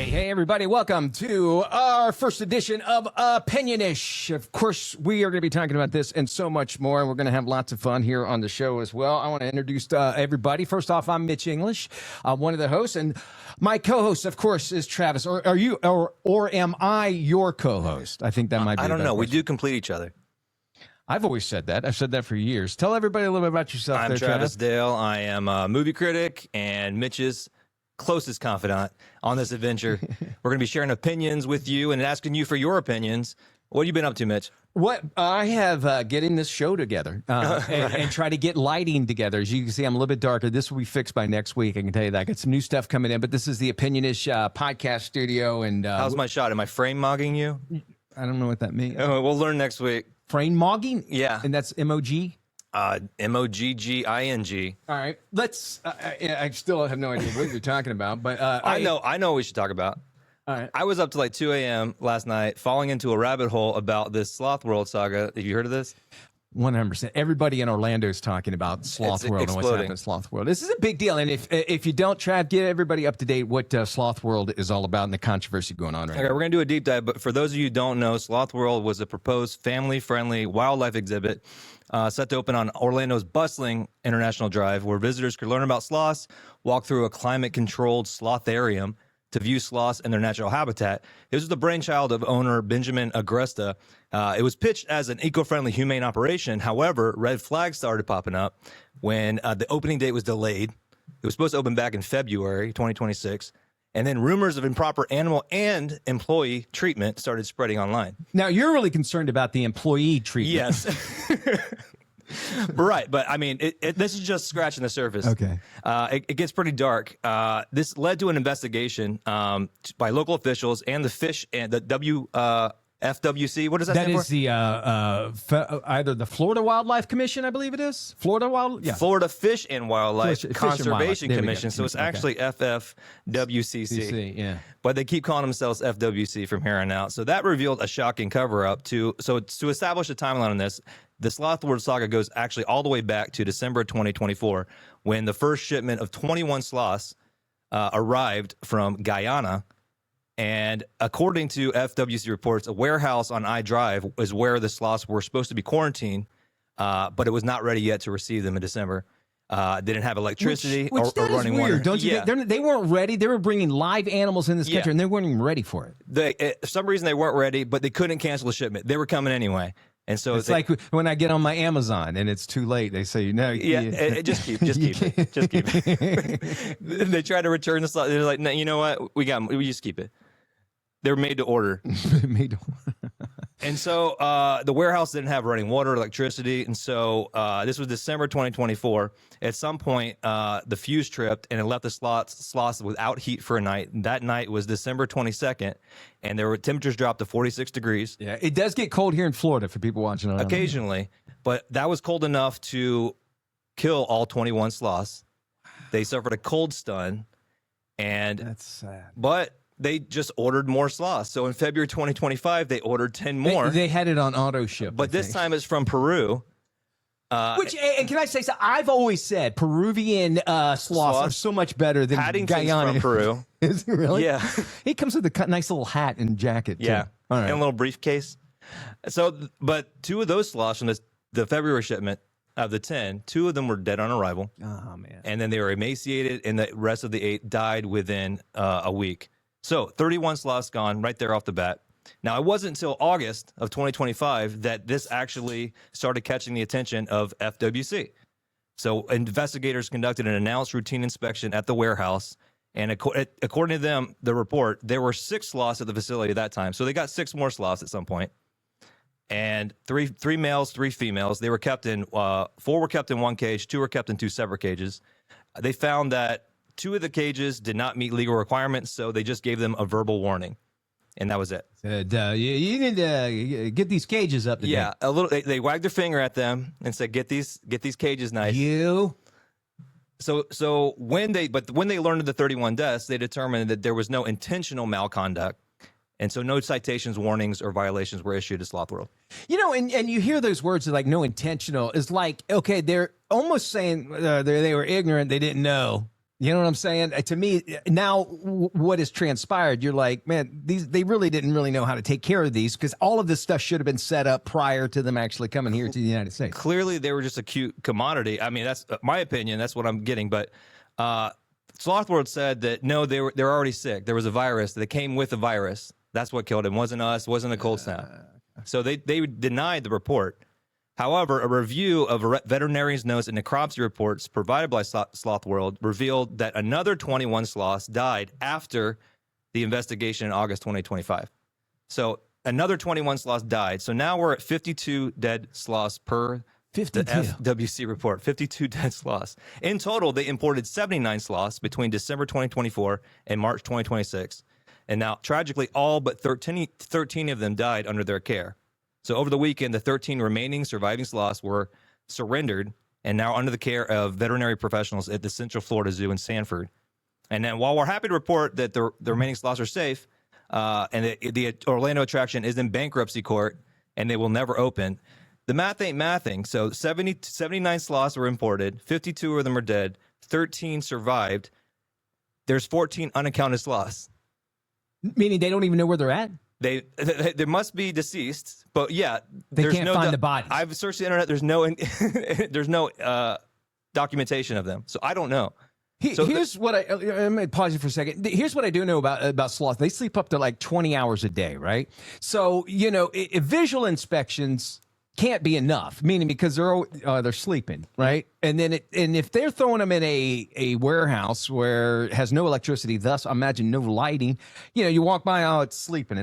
Hey, everybody. Welcome to our first edition of OPINIONish. Of course, we are going to be talking about this and so much more. We're going to have lots of fun here on the show as well. I want to introduce everybody. First off, I'm Mitch English, one of the hosts, and my co-host, of course, is Travis. Or are you, or am I your co-host? I think that might be. I don't know. Question. We do complete each other. I've always said that. I've said that for years. Tell everybody a little bit about yourself. I'm Travis Dale. I am a movie critic and Mitch's closest confidant on this adventure. We're going to be sharing opinions with you and asking you for your opinions. What have you been up to, Mitch? What I have getting this show together and try to get lighting together. As you can see, I'm a little bit darker. This will be fixed by next week. I can tell you that. I got some new stuff coming in, but this is the OPINIONish podcast studio. And how's my shot? Am I frame mogging you? I don't know what that means. Oh, we'll learn next week. Frame mogging? Yeah. And that's M-O-G? M-O-G-G-I-N-G. All right. Let's, I still have no idea what you're talking about, but I know what we should talk about. All right. I was up to like 2 a.m. last night, falling into a rabbit hole about this Sloth World saga. Have you heard of this? 100%. Everybody in Orlando is talking about Sloth World and what's happening in Sloth World. This is a big deal. And if you don't, Trav, get everybody up to date what Sloth World is all about and the controversy going on right now. Okay, we're going to do a deep dive. But for those of you who don't know, Sloth World was a proposed family-friendly wildlife exhibit set to open on Orlando's bustling International Drive, where visitors could learn about sloths, walk through a climate-controlled slotharium to view sloths in their natural habitat. This was the brainchild of owner Benjamin Agresta. It was pitched as an eco-friendly, humane operation. However, red flags started popping up when the opening date was delayed. It was supposed to open back in February 2026. And then rumors of improper animal and employee treatment started spreading online. Now, you're really concerned about the employee treatment. Yes. Right, but I mean, this is just scratching the surface. Okay. It gets pretty dark. This led to an investigation by local officials and the fish and the FWC. What does that stand for? That is the either the Florida Wildlife Commission, I believe it is. Florida Fish and Wildlife Conservation Commission. So it's Okay. actually FFWCC. Yeah. But they keep calling themselves FWC from here on out. So that revealed a shocking cover-up. To establish a timeline on this, the Sloth World saga goes actually all the way back to December 2024, when the first shipment of 21 sloths arrived from Guyana. And according to FWC reports, a warehouse on I-Drive is where the sloths were supposed to be quarantined, but it was not ready yet to receive them in December. Didn't have electricity which or that running is weird, water. don't you think? They weren't ready. They were bringing live animals in this country, and they weren't even ready for it. For some reason, they weren't ready, but they couldn't cancel the shipment. They were coming anyway. And so it's like when I get on my Amazon and it's too late, they say, no. Just keep it. They try to return the slot. They're like, no, you know what? We just keep it. They're made to order. And so the warehouse didn't have running water, electricity. And so this was December 2024. At some point, the fuse tripped and it left the sloths without heat for a night. That night was December 22nd. And there were temperatures dropped to 46 degrees. Yeah, it does get cold here in Florida for people watching. Occasionally. But that was cold enough to kill all 21 sloths. They suffered a cold stun. And that's sad. But they just ordered more sloths. So in February 2025, they ordered 10 more. They had it on auto ship. But this time it's from Peru. And can I say so? I've always said Peruvian sloths are so much better than Guyana. From Peru. Is he really? Yeah. He comes with a nice little hat and jacket, too. Yeah. All right. And a little briefcase. So, but 2 of those sloths from the February shipment of the 10, 2 of them were dead on arrival. Oh, man. And then they were emaciated, and the rest of the 8 died within a week. So 31 sloths gone right there off the bat. Now, it wasn't until August of 2025 that this actually started catching the attention of FWC. So investigators conducted an announced routine inspection at the warehouse. And according to them, the report, there were 6 sloths at the facility at that time. So they got 6 more sloths at some point. And three males, 3 females. They were kept in, 4 were kept in 1 cage, 2 were kept in 2 separate cages. They found that 2 of the cages did not meet legal requirements, so they just gave them a verbal warning, and that was it. You need to get these cages up to date. A little. They wagged their finger at them and said, "Get these cages nice." So when they learned of the 31 deaths, they determined that there was no intentional malconduct, and so no citations, warnings, or violations were issued to Sloth World. You know, and you hear those words like no intentional is like, okay, they're almost saying they were ignorant, they didn't know. You know what I'm saying? To me, now what has transpired, you're like, man, they really didn't really know how to take care of these, because all of this stuff should have been set up prior to them actually coming here to the United States. Clearly, they were just a cute commodity. I mean, that's my opinion. That's what I'm getting. But Sloth World said that no, they were already sick. There was a virus that came with a virus. That's what killed him. Wasn't us. Wasn't a cold snap. So they denied the report. However, a review of a veterinarian's notes and necropsy reports provided by Sloth World revealed that another 21 sloths died after the investigation in August 2025. So another 21 sloths died. So now we're at 52 dead sloths per 52. The FWC report. 52 dead sloths. In total, they imported 79 sloths between December 2024 and March 2026. And now, tragically, all but 13 of them died under their care. So over the weekend, the 13 remaining surviving sloths were surrendered and now under the care of veterinary professionals at the Central Florida Zoo in Sanford. And then while we're happy to report that the remaining sloths are safe, and the Orlando attraction is in bankruptcy court and they will never open, the math ain't mathing. So 79 sloths were imported, 52 of them are dead, 13 survived. There's 14 unaccounted sloths. Meaning they don't even know where they're at? They must be deceased, but yeah, they can't find the bodies. I've searched the internet. There's no documentation of them, so I don't know. Here's what I'm going to pause you for a second. Here's what I do know about sloth. They sleep up to like 20 hours a day, right? So visual inspections can't be enough, meaning because they're sleeping, right? And then if they're throwing them in a warehouse where it has no electricity, thus imagine no lighting, you walk by, oh, it's sleeping.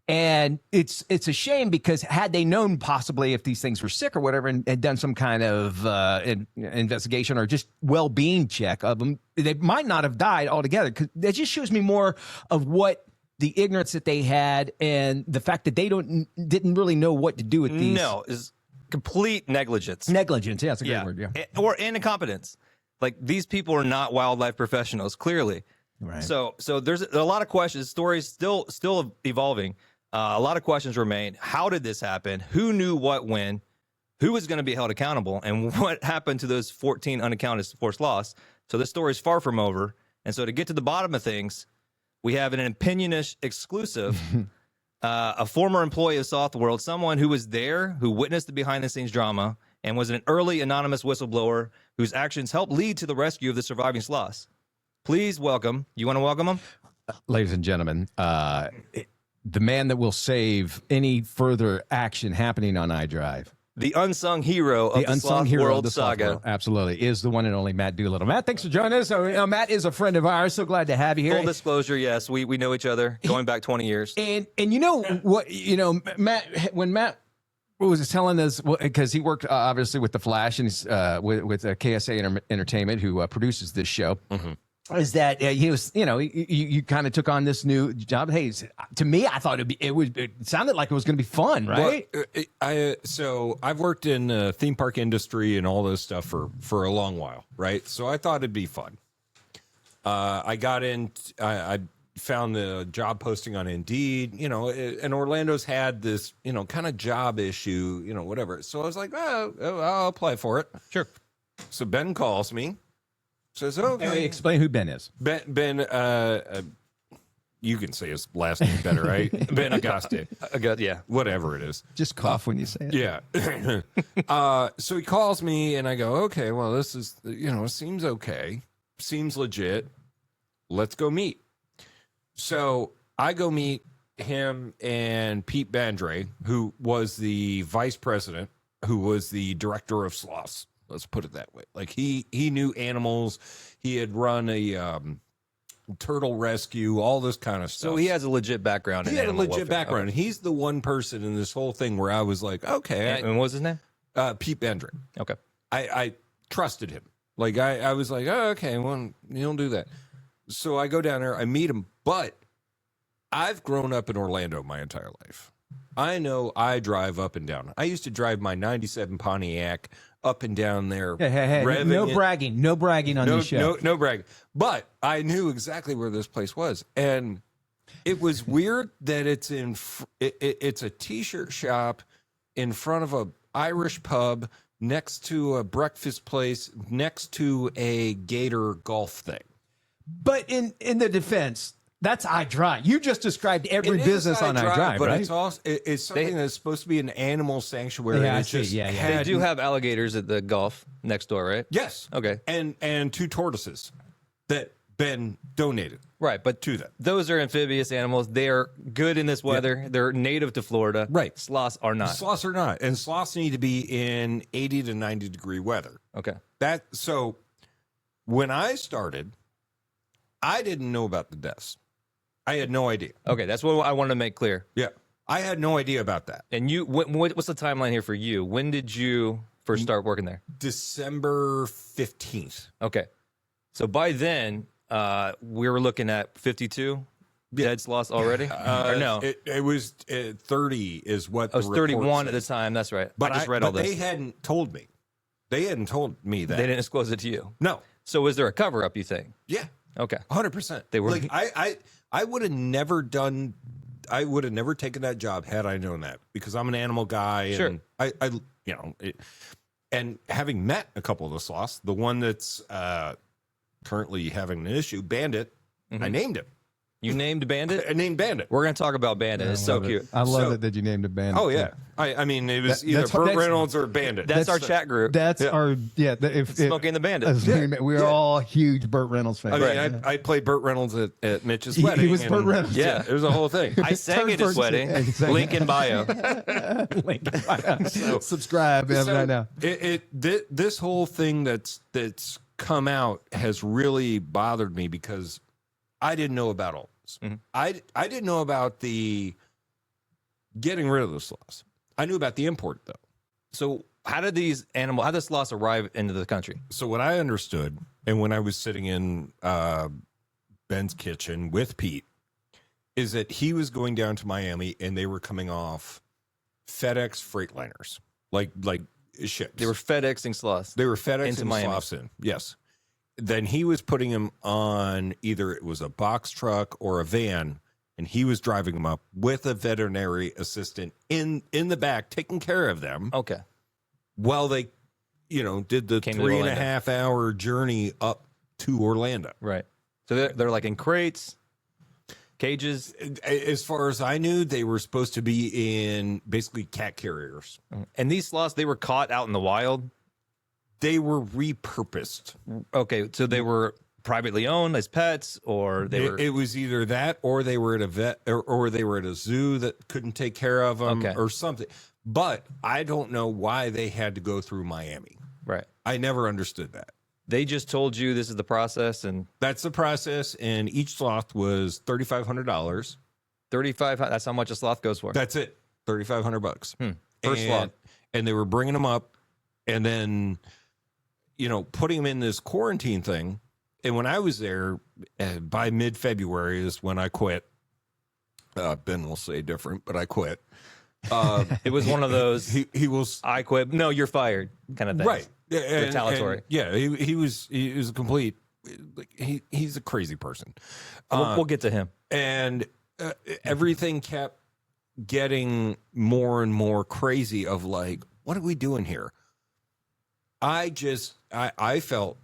And it's a shame, because had they known possibly if these things were sick or whatever and done some kind of investigation or just well-being check of them, they might not have died altogether. Because that just shows me more of what the ignorance that they had and the fact that they didn't really know what to do with these. No, is complete negligence. Negligence, yeah, that's a great word, yeah. Or incompetence. Like, these people are not wildlife professionals, clearly. Right. So there's a lot of questions. Stories still evolving. A lot of questions remain. How did this happen? Who knew what when? Who was going to be held accountable? And what happened to those 14 unaccounted for sloths? So this story is far from over. And so to get to the bottom of things, we have an OPINIONish exclusive, a former employee of Sloth World, someone who was there, who witnessed the behind-the-scenes drama, and was an early anonymous whistleblower whose actions helped lead to the rescue of the surviving sloths. Please welcome. You want to welcome him? Ladies and gentlemen, the man that will save any further action happening on iDrive. The unsung hero of the Sloth World saga. Absolutely. Is the one and only Matt Doolittle. Matt, thanks for joining us. Matt is a friend of ours. So glad to have you here. Full disclosure, yes, we know each other going back 20 years. And you know what, Matt, when Matt was telling us, because he worked obviously with The Flash and he's with KSA Entertainment, who produces this show. Mm-hmm. Is that he was, you kind of took on this new job. Hey, to me, I thought it sounded like it was going to be fun, right? Well, so I've worked in the theme park industry and all this stuff for a long while, right? So I thought it'd be fun. I got in, I found the job posting on Indeed, and Orlando's had this, kind of job issue, whatever. So I was like, oh, I'll apply for it. Sure. So Ben calls me. Says, okay. Hey, explain who Ben is. Ben, you can say his last name better, right? Ben Agaste. Yeah. Whatever it is. Just cough when you say it. Yeah. So he calls me and I go, okay, well, this is, it seems okay. Seems legit. Let's go meet. So I go meet him and Pete Bandre, who was the vice president, who was the director of sloths. Let's put it that way. Like he knew animals. He had run a turtle rescue, all this kind of stuff. So he has a legit background. He had a legit background. Okay. He's the one person in this whole thing where I was like, okay. And what was his name? Pete Bandre. Okay. I trusted him. Like I was like, oh, okay, well, you don't do that. So I go down there, I meet him, but I've grown up in Orlando my entire life. I know I drive up and down. I used to drive my 97 Pontiac up and down there. Hey, no bragging. No bragging on this show. No bragging. But I knew exactly where this place was. And it was weird that it's a T-shirt shop in front of a Irish pub next to a breakfast place, next to a gator golf thing. But in the defense, that's iDrive. You just described every business on iDrive, but right? it's also it's something that's supposed to be an animal sanctuary. Yeah, I and see. Yeah, yeah. They had- do have alligators at the golf next door, right? Yes. Okay. And 2 tortoises that been donated. Right, but to them. Those are amphibious animals. They are good in this weather. They're native to Florida. Right. Sloths are not. Sloths are not, and sloths need to be in 80 to 90 degree weather. Okay. So when I started, I didn't know about the deaths. I had no idea. Okay, that's what I wanted to make clear. Yeah, I had no idea about that. And you, what's the timeline here for you? When did you first start working there? December 15th. Okay, so by then we were looking at 52 dead sloths already. Or no, It was 30 is what I was the report 31 at said. the time. That's right. But I just read all but this. they hadn't told me. They hadn't told me that. They didn't disclose it to you. No. So was there a cover up? You think? Yeah. Okay. 100%. They were- like I would have never done. I would have never taken that job had I known that, because I'm an animal guy. And Sure. And having met a couple of the sloths, the one that's currently having an issue, Bandit, I named him. You named Bandit. I named Bandit. We're gonna talk about Bandit. It's so cute. I love So- it that you named a band. Oh yeah. I mean, it was either that's- Burt that's- Reynolds or Bandit. That's our chat group. That's our if Smoking the Bandit. we're all huge Burt Reynolds fans. I mean, I played Burt Reynolds at Mitch's He wedding. was and- Burt Reynolds. Yeah. it was a whole thing. I sang at his First- wedding. exactly. Link in bio. Subscribe right now. This whole thing that's come out has really bothered me, because I didn't know about all this. Mm-hmm. I didn't know about the getting rid of the sloths. I knew about the import though. So how did the sloths arrive into the country? So what I understood, and when I was sitting in Ben's kitchen with Pete, is that he was going down to Miami and they were coming off FedEx Freightliners, like ships. They were FedExing sloths. They were FedEx into and Miami. sloths in. Yes. Then he was putting them on either it was a box truck or a van, and he was driving them up with a veterinary assistant in the back, taking care of them Okay. while they, did the Came to 3.5 hour journey up to Orlando. Right. So they're like in crates, cages. As far as I knew, they were supposed to be in basically cat carriers. And these sloths, they were caught out in the wild. They were repurposed. Okay. So they were privately owned as pets, or they were. It was either that, or they were at a vet, or they were at a zoo that couldn't take care of them, Okay. or something. But I don't know why they had to go through Miami. Right. I never understood that. They just told you this is the process, and That's the process, and each sloth was $3,500. 35. That's how much a sloth goes for. That's it, $3,500 Per sloth. And they were bringing them up, and then putting them in this quarantine thing. And when I was there, by mid-February is when I quit. Ben will say different, but I quit. It was one of those. He was I quit. No, you're fired. Kind of thing. right. And- Retaliatory. he was a complete. He's a crazy person. We'll get to him. And everything kept getting more and more crazy of like, what are we doing here? I felt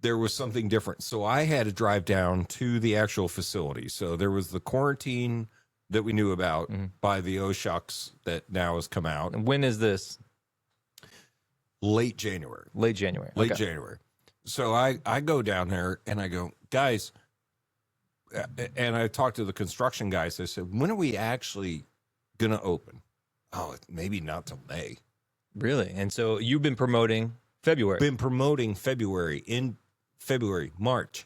there was something different. So I had to drive down to the actual facility. So there was the quarantine that we knew about by the OSHUCs that now has come out. And when is this? Late January. Late January. Late Okay. January. So I go down there and I go, guys, and I talked to the construction guys. I said, when are we actually going to open? Oh, maybe not till May. Really? And so you've been promoting February. Been promoting February, March,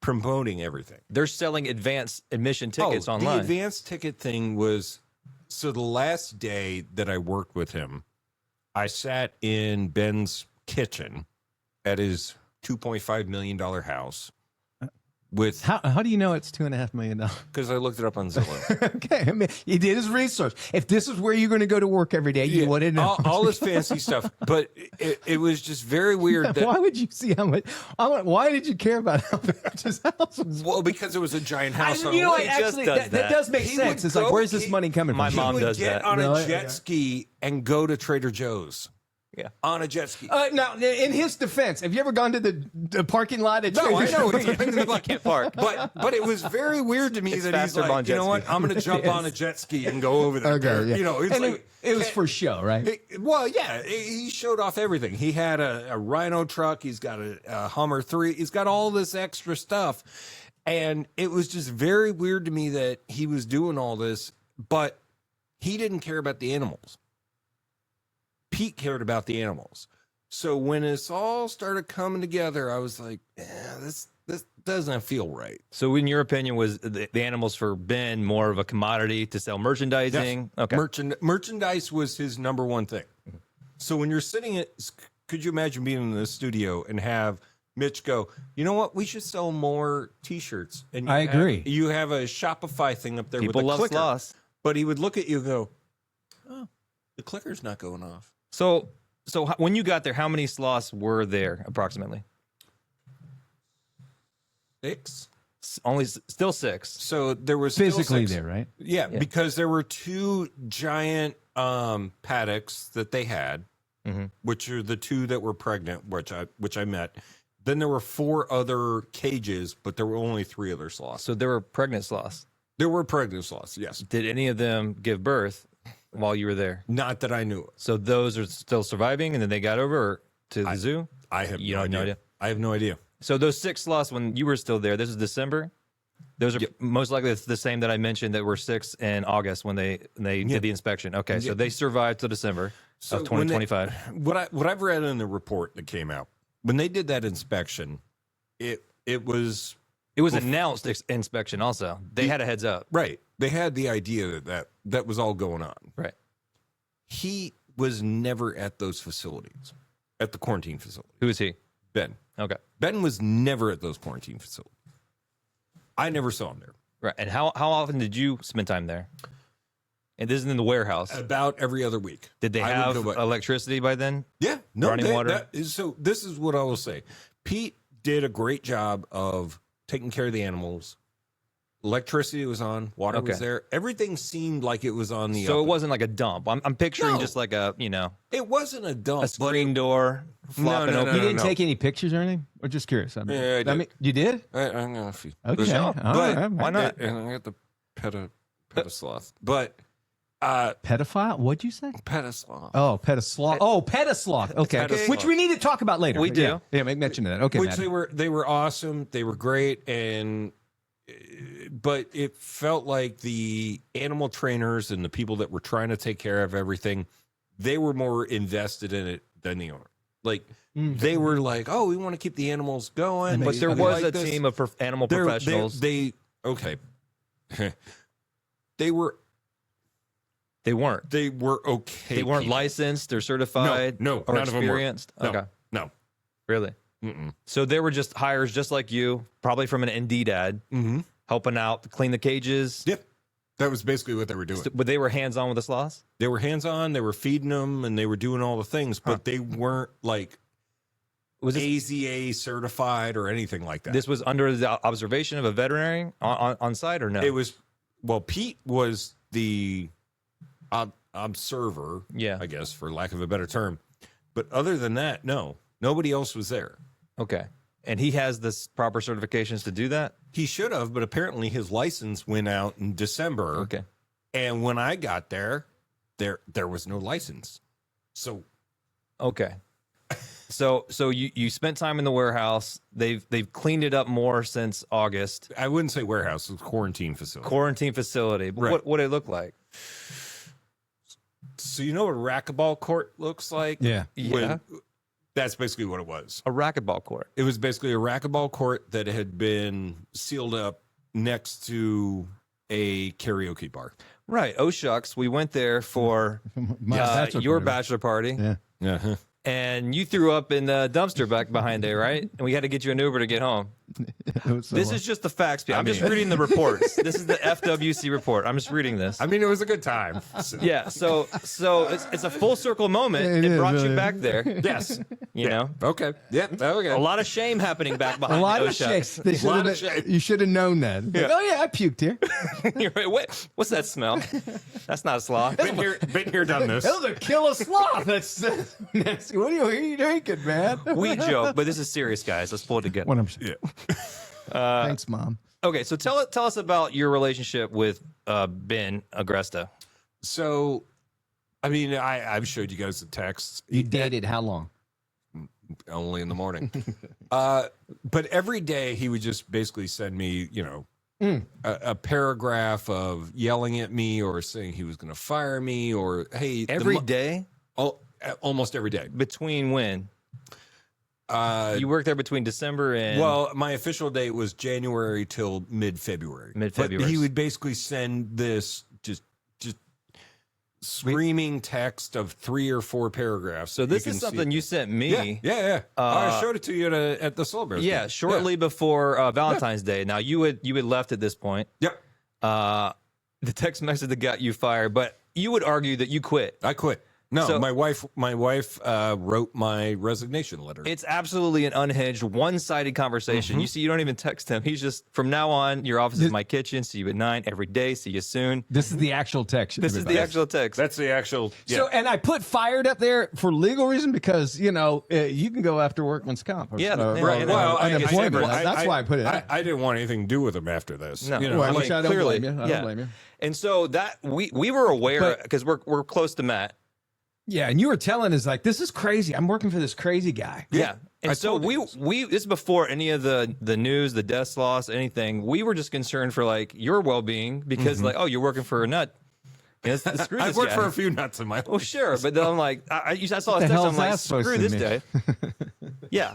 promoting everything. They're selling advanced admission tickets online. The advanced ticket thing was, so the last day that I worked with him, I sat in Ben's kitchen at his $2.5 million house with, How do you know it's $2.5 million? because I looked it up on Zillow. Okay, I mean, he did his research. If this is where you're going to go to work every day, you wouldn't know. all this fancy stuff, but it was just very weird. Why would you see how much? Why did you care about how much his house was? Well, because it was a giant house. on You a know what? lake. just Actually, does that that. does make He sense. would It's like, go- where's this he- money coming My from? mom He would does get that. on Really? a jet ski and go to Trader Joe's on a jet ski. Now, in his defense, have you ever gone to the parking lot at No, I Trader know. Joe's? It's a pain in the butt. Can't park. But it was very weird to me that he's faster on like, you jet know what? ski. I'm going to jump on a jet ski and go over there. Okay, yeah. You know, it's And like, it was for show, right? well, yeah, he showed off everything. He had a Rhino truck. He's got a Hummer 3. He's got all this extra stuff. And it was just very weird to me that he was doing all this, but he didn't care about the animals. Pete cared about the animals. So when this all started coming together, I was like, this doesn't feel right. So, in your opinion, was the animals for Ben more of a commodity to sell merchandising? Yes. Okay. Merchandise was his number one thing. So when you're sitting could you imagine being in the studio and have Mitch go, you know what? We should sell more T-shirts. And I agree. You have a Shopify thing up there People with a love clicker. sloths. But he would look at you and go, oh, the clicker's not going off. So when you got there, how many sloths were there approximately? 6. Still 6. So there was still Physically 6. there, right? Yeah, because there were 2 giant paddocks that they had, which are the 2 that were pregnant, which I met. Then there were 4 other cages, but there were only 3 other sloths. So there were pregnant sloths. There were pregnant sloths, yes. Did any of them give birth while you were there? Not that I knew of. So those are still surviving, and then they got over to the zoo? I have You no have no idea. idea? I have no idea. So those 6 sloths, when you were still there, this is December. Those are most likely the same that I mentioned that were 6 in August when they did the inspection. Okay, so they survived till December of 2025. What I've read in the report that came out, when they did that inspection, it was announced inspection also. They had a heads up. right. They had the idea that was all going on. Right. He was never at those facilities, at the quarantine facility. Who is he? Ben. Okay. Ben was never at those quarantine facilities. I never saw him there. Right. And how often did you spend time there? And this is in the warehouse. About every other week. Did they I would have go by- electricity by then? Yeah. No, running water? So this is what I will say. Pete did a great job of taking care of the animals. Electricity was on. Water was there. Everything seemed like it was on the So up. it wasn't like a dump. I'm picturing No. just like a, It wasn't a dump. a screen door flopping no, open. You didn't no. take any pictures or anything? Or just curious? Yeah, I did. you did? I'm gonna see. Okay. Sure. All But- right. Why not? And I got the pet a sloth. But Pedophile? What'd you say? pet a sloth. Oh, Petasloth. Oh, Petasloth. Okay. Petasloth. Which we need to talk about later. We do. Yeah, make mention of that. Okay, Which Matt. they were awesome. They were great, but it felt like the animal trainers and the people that were trying to take care of everything, they were more invested in it than the owner. Like they were like, "Oh, we want to keep the animals going." But there They was like a this. team of animal They're- professionals. Okay. They were weren't. okay. They weren't people. licensed or certified No, or none of them were. experienced. No, Okay. no. Really? So they were just hires just like you, probably from an Indeed ad, helping out to clean the cages. Yep. That was basically what they were doing. But they were hands on with the sloths? They were hands-on, they were feeding them, and they were doing all the things, but they weren't like Was this, AZA certified or anything like that. this was under the observation of a veterinarian on site or no? It was, well, Pete was the observer, Yeah. I guess, for lack of a better term. But other than that, no, nobody else was there. Okay. And he has this proper certifications to do that? He should have, but apparently his license went out in December. Okay. And when I got there was no license. So Okay. So you spent time in the warehouse. They've cleaned it up more since August. I wouldn't say warehouse, it was quarantine facility. Quarantine facility. Right. What did it look like? So you know what a racquetball court looks like? Yeah. Yeah. That's basically what it was. A racquetball court. It was basically a racquetball court that had been sealed up next to a karaoke bar. Right. Oh shucks. We went there for My bachelor your party. bachelor party. Yeah. Yeah. and you threw up in the dumpster back behind there, right? And we had to get you an Uber to get home. This is just the facts. I'm just reading the reports. This is the FWC report. I'm just reading this. I mean, it was a good time. Yeah, so it's a full circle moment. It brought you back there. Yes. You know? Okay. Yeah. Okay. A lot of shame happening back A behind lot those of shame. shucks. You should have known that. Like, oh yeah, I puked here. You're right. What's that smell? That's not a sloth. Been here, done this. That was a killer sloth. That's nasty. What are you drinking, man? We joke, but this is serious, guys. Let's pull it together. 100%. Thanks, Mom. Okay, so tell us about your relationship with Ben Agresta. So, I mean, I've showed you guys the texts. You dated how long? Only in the morning. But every day he would just basically send me, a paragraph of yelling at me or saying he was going to fire me or, hey. Every day? Oh, almost every day. Between when? You worked there between December and... Well, my official date was January till mid-February. Mid-February. But he would basically send this just screaming text of 3 or 4 paragraphs. So this is something you sent me. Yeah. I showed it to you at the Soul Bears. Yeah, shortly before Valentine's Day. Now, you had left at this point. Yep. The text message that got you fired, but you would argue that you quit. I quit. No, So- my wife wrote my resignation letter. It's absolutely an unhinged, one-sided conversation. You see, you don't even text him. He's just, from now on, your office is my kitchen. See you at 9 every day. See you soon. This is the actual text. This is the actual text. That's the actual. Yeah. So, and I put fired up there for legal reason because you can go after workman's comp. Yeah, Right. Well, unemployment. That's why I put it. I didn't want anything to do with him after this. No. Well, which I don't clearly, blame you. I don't blame you. And so that we were aware because we're close to Matt. Yeah, and you were telling us like, this is crazy. I'm working for this crazy guy. Yeah. And I so told we this is before any of the news, the death loss, anything. We were just concerned for like your well-being because like, oh, you're working for a nut. Screw I've this worked guy. for a few nuts in my life. Well, sure, but then I'm like, I saw the his text. hell's I'm like, that supposed screw to this mean? day. Yeah,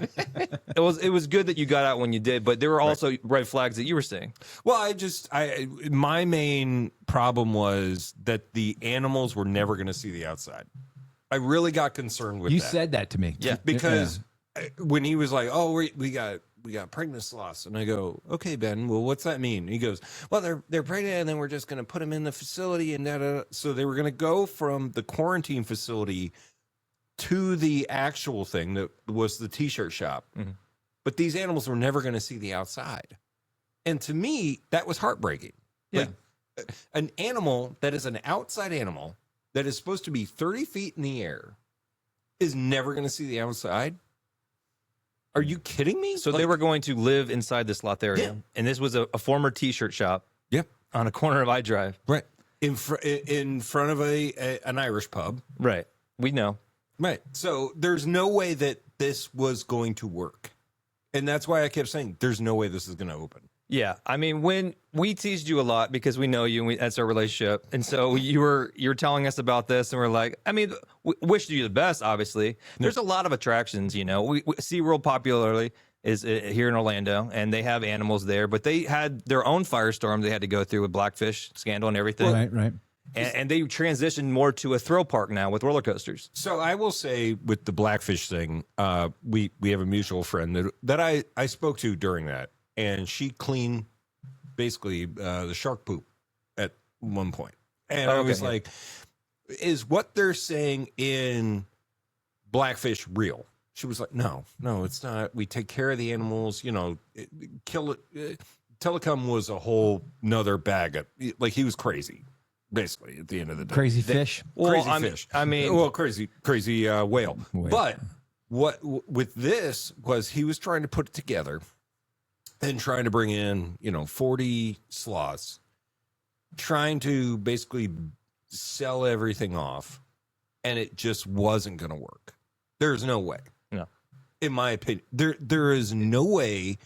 it was good that you got out when you did, but there were also red flags that you were seeing. Well, my main problem was that the animals were never going to see the outside. I really got concerned with You that. said that to me. Yeah. Because when he was like, "Oh, we got pregnant sloths," and I go, "Okay, Ben. Well, what's that mean?" And he goes, "Well, they're pregnant, and then we're just going to put them in the facility." And so they were going to go from the quarantine facility to the actual thing that was the T-shirt shop. Mm-hmm. But these animals were never going to see the outside, and to me, that was heartbreaking. Yeah. Like, an animal that is an outside animal that is supposed to be 30 feet in the air is never going to see the outside. Are you kidding me? So they were going to live inside the sloth area, Yeah. and this was a former T-shirt shop. Yep. On a corner of I Drive. Right. In front of an Irish pub. Right. We know. Right. So there's no way that this was going to work. And that's why I kept saying, there's no way this is going to open. Yeah, I mean, when we teased you a lot because we know you, and that's our relationship, and so you were telling us about this, and we're like, I mean, we wish you the best. Obviously, there's a lot of attractions. SeaWorld popularly is here in Orlando, and they have animals there, but they had their own firestorm they had to go through with Blackfish scandal and everything. Right. And they transitioned more to a thrill park now with roller coasters. So I will say with the Blackfish thing, we have a mutual friend that I spoke to during that. And she cleaned basically the shark poop at one point. And I was like, is what they're saying in Blackfish real? She was like, no, it's not. We take care of the animals, kill it. Telecom was a whole nother bag. Like he was crazy, basically, at the end of the day. Crazy fish. Crazy fish. I mean, well, crazy whale. But what with this was he was trying to put it together. And trying to bring in, 40 sloths, trying to basically sell everything off, and it just wasn't going to work. There's no way. No. In my opinion, there is no way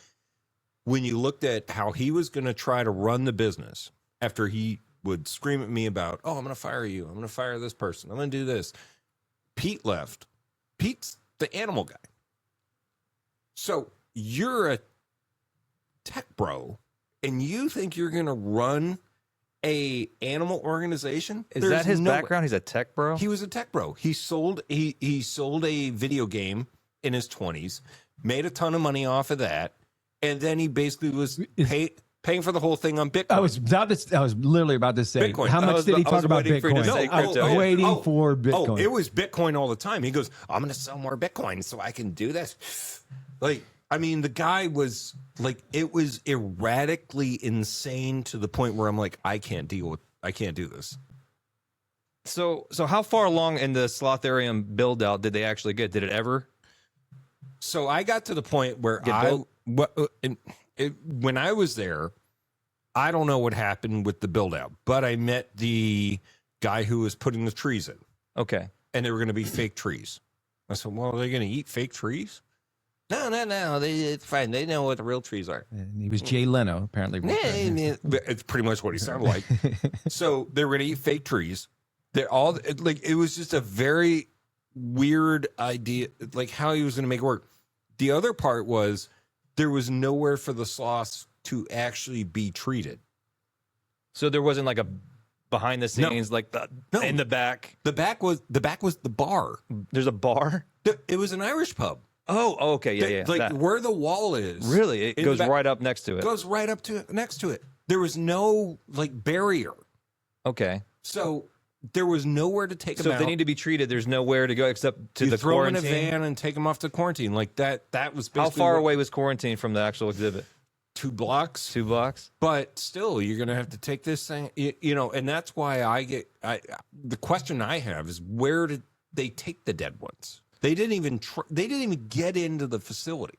when you looked at how he was going to try to run the business after he would scream at me about, oh, I'm going to fire you. I'm going to fire this person. I'm going to do this. Pete left. Pete's the animal guy. So you're a tech bro and you think you're going to run a animal organization. Is There's that his no way. background? He's a tech bro? He was a tech bro. He sold a video game in his 20s, made a ton of money off of that, and then he basically was paying for the whole thing on Bitcoin. I was literally about to say, Bitcoin. how much did he talk about waiting for you to Bitcoin? say I was crypto. waiting for Bitcoin. Oh, it was Bitcoin all the time. He goes, I'm going to sell more Bitcoin so I can do this. Like, I mean, the guy was like, it was erratically insane to the point where I'm like, I can't do this. So how far along in the Slotharium build out did they actually get? Did it ever? So I got to the point where when I was there, I don't know what happened with the build out, but I met the guy who was putting the trees in. Okay. And they were going to be fake trees. I said, well, are they going to eat fake trees? No. It's fine. They know what the real trees are. And he was Jay Leno, apparently. It's pretty much what he sounded like. So they were going to eat fake trees. They're all like, it was just a very weird idea, like how he was going to make it work. The other part was there was nowhere for the sloths to actually be treated. So there wasn't like a behind the scenes, like in the back. The back was the bar. There's a bar. It was an Irish pub. Oh, okay, yeah. Like that. where the wall is. Really, it goes right up next to it. Goes right up to it, next to it. There was no like barrier. Okay. So there was nowhere to take them So out. if they need to be treated, there's nowhere to go except to you the throw quarantine. them in a van and take them off to quarantine. Like that was basically How far away was quarantine from the actual exhibit? 2 blocks. 2 blocks. But still, you're going to have to take this thing, and that's why the question I have is, where did they take the dead ones? They didn't even get into the facility.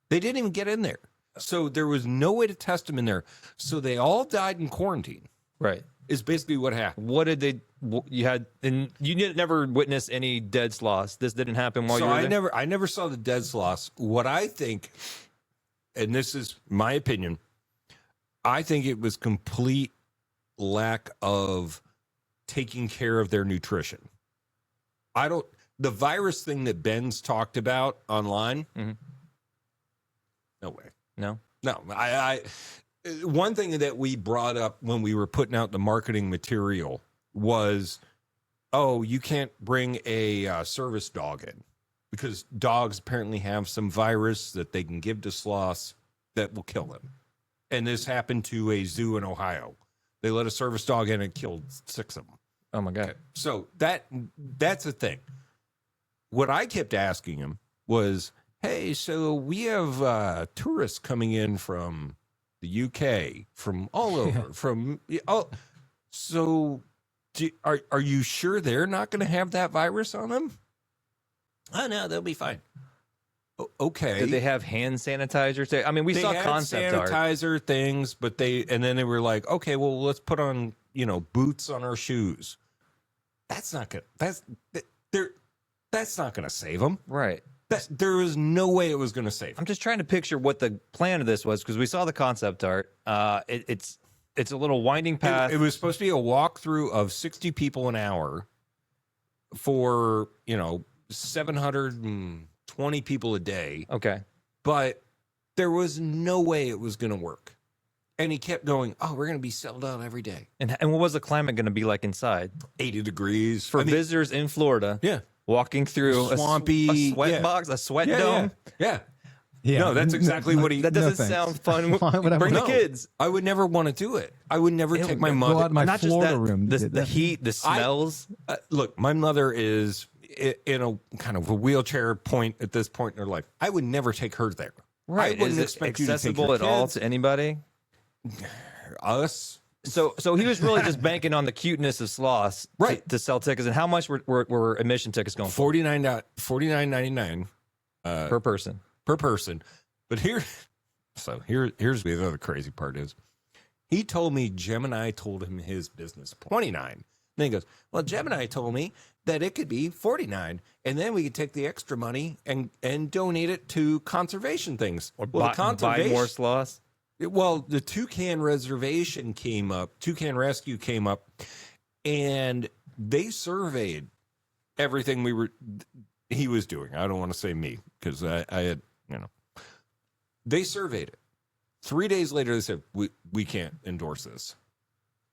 They didn't even get in there. So there was no way to test them in there. So they all died in quarantine. Right. Is basically what happened. What did they? You had, and you didn't never witness any dead sloths. This didn't happen while you were there. I never saw the dead sloths. What I think, and this is my opinion, I think it was complete lack of taking care of their nutrition. The virus thing that Ben's talked about online. Mm-hmm. No way. No. One thing that we brought up when we were putting out the marketing material was, you can't bring a service dog in because dogs apparently have some virus that they can give to sloths that will kill them. And this happened to a zoo in Ohio. They let a service dog in and killed 6 of them. Oh my God. So that's the thing. What I kept asking him was, hey, so we have tourists coming in from the UK, from all over, so are you sure they're not going to have that virus on them? Oh, no, they'll be fine. Okay. Did they have hand sanitizers? I mean, we saw concept art. Sanitizer things, but then they were like, okay, well, let's put on, boots on our shoes. That's not going to save them. Right. There was no way it was going to save them. I'm just trying to picture what the plan of this was because we saw the concept art. It's a little winding path. It was supposed to be a walkthrough of 60 people an hour for, 720 people a day. Okay. But there was no way it was going to work. And he kept going, we're going to be sold out every day. And what was the climate going to be like inside? 80 degrees. For visitors in Florida. Yeah. Walking through swampy, a sweat box, a sweat dome. Yeah. No, that's exactly what he... That doesn't sound fun. Bring the kids. I would never want to do it. I would never take my Go mother... out in my Not just Florida that, room. the heat, the smells. Look, my mother is in a kind of a wheelchair point at this point in her life. I would never take her there. Right. I wouldn't Is it expect you to take accessible your at all kids. to anybody? Us? So he was really just banking on the cuteness of sloths to sell tickets. And how much were admission tickets going for? $49.99 Per person. per person. But here's the other crazy part is he told me Gemini told him his business 29. Then he goes, well, Gemini told me that it could be 49, and then we could take the extra money and donate it to conservation things. Or well, buy more sloths. Well, the Toucan Reservation came up, Toucan Rescue came up, and they surveyed everything he was doing. I don't want to say me because I had, they surveyed it. 3 days later, they said, we can't endorse this.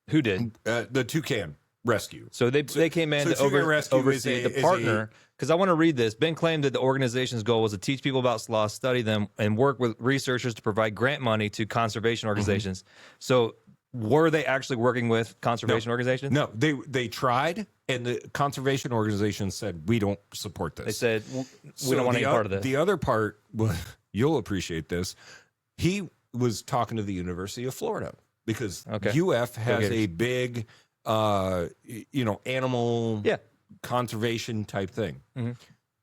Who did? The Toucan Rescue. So they came in so to Toucan Rescue oversee the partner. Because I want to read this. Ben claimed that the organization's goal was to teach people about sloths, study them, and work with researchers to provide grant money to conservation organizations. So were they actually working with conservation organizations? No, they tried, and the conservation organizations said, we don't support this. They said, we don't want any part of this. The other part, well, you'll appreciate this. He was talking to the University of Florida because UF has a big, animal conservation type thing. Mm-hmm.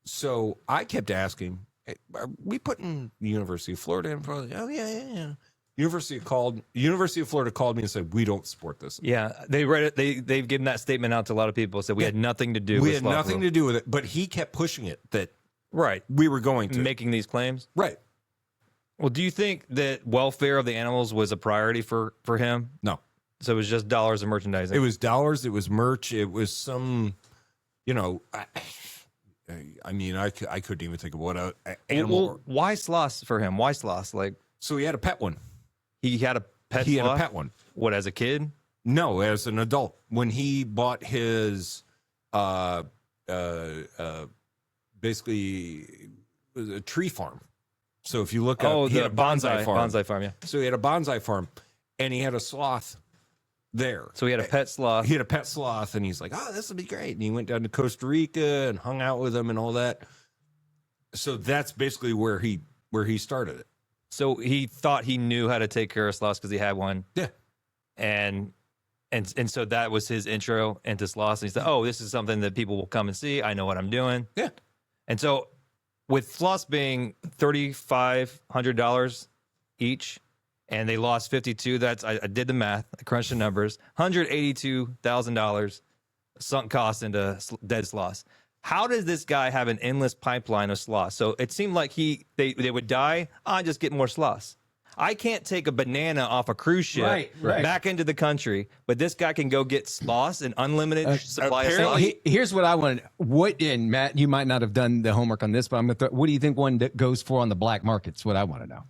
So I kept asking, hey, are we putting the University of Florida in front of the, oh, yeah. University of Florida called me and said, we don't support this. Yeah, they read it. They've given that statement out to a lot of people. Said we had nothing to do. We with had nothing to do with it, but he kept pushing it that we were going to making these claims. Right. Well, do you think that welfare of the animals was a priority for him? No. So it was just dollars and merchandising. It was dollars. It was merch. It was some, I mean, I couldn't even think of what animal. Well, why sloths for him? Why sloths? Like, so he had a pet one. He had a pet. He sloth? had a pet one. What, as a kid? No, as an adult. When he bought his, basically, it was a tree farm. So if you look up, he had a bonsai farm. Bonsai farm, yeah. So he had a bonsai farm, and he had a sloth there. So he had a pet sloth. He had a pet sloth, and he's like, "Oh, this would be great." And he went down to Costa Rica and hung out with him and all that. So that's basically where he started it. So he thought he knew how to take care of sloths because he had one. Yeah, and so that was his intro into sloths. And he said, "Oh, this is something that people will come and see. I know what I'm doing." Yeah, and so with sloths being $3,500 each, and they lost 52. I did the math. I crunched the numbers. $182,000 sunk cost into dead sloths. How does this guy have an endless pipeline of sloths? So it seemed like they would die. I just get more sloths. I can't take a banana off a cruise ship back into the country, but this guy can go get sloths and unlimited supply of sloths. Here's what I want. And Matt, you might not have done the homework on this, but what do you think one that goes for on the black market's what I want to know.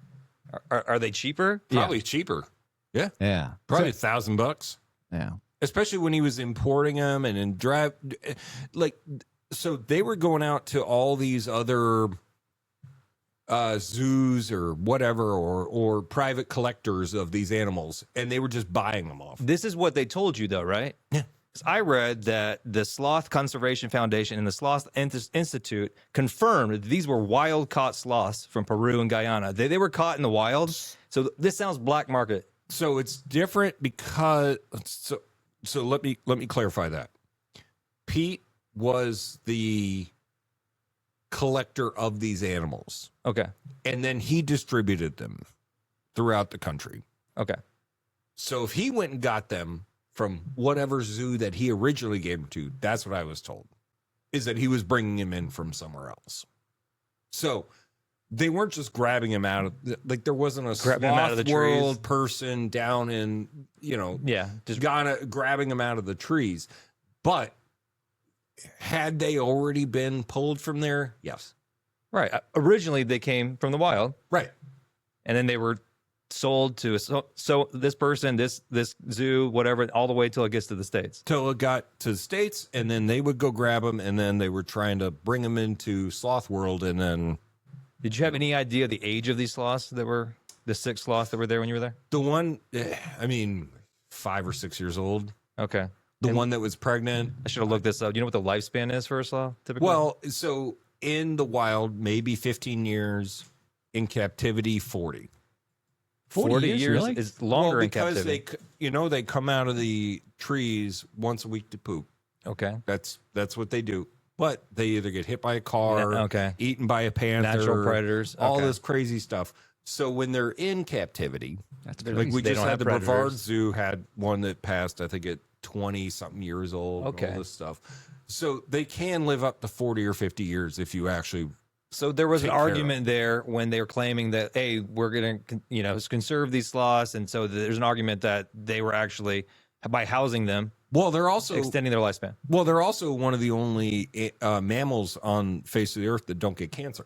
Are they cheaper? Probably cheaper. Yeah. Yeah. Probably $1,000. Yeah. Especially when he was importing them and in drive, so they were going out to all these other zoos or whatever, or private collectors of these animals, and they were just buying them off. This is what they told you, though, right? Yeah. I read that the Sloth Conservation Foundation and the Sloth Institute confirmed that these were wild-caught sloths from Peru and Guyana. They were caught in the wild, so this sounds black market. So it's different because so let me clarify that. Pete was the collector of these animals. Okay. And then he distributed them throughout the country. Okay. So if he went and got them from whatever zoo that he originally gave them to, that's what I was told, is that he was bringing him in from somewhere else. So they weren't just grabbing him out of, like, there wasn't a Sloth World person down in, just grabbing him out of the trees. But had they already been pulled from there? Yes. Right. Originally, they came from the wild. Right. And then they were sold to so this person, this zoo, whatever, all the way till it gets to the States. Till it got to the States, and then they would go grab them, and then they were trying to bring them into Sloth World, and then... Did you have any idea the age of these sloths that were, the 6 sloths that were there when you were there? The one, 5 or 6 years old. Okay. The one that was pregnant. I should have looked this up. Do you know what the lifespan is for a sloth, typically? Well, so in the wild, maybe 15 years. In captivity, 40. 40 years really? is longer in because captivity. they come out of the trees once a week to poop. Okay. That's what they do. But they either get hit by a car, eaten by a panther, natural predators, all this crazy stuff. So when they're in captivity, like we just had the Brevard Zoo had one that passed, I think at 20-something years old. Okay. All this stuff. So they can live up to 40 or 50 years if you actually. So there was an argument there when they were claiming that, hey, we're going to, conserve these sloths. And so there's an argument that they were actually, by housing them, well, they're also extending their lifespan. Well, they're also one of the only mammals on face of the earth that don't get cancer.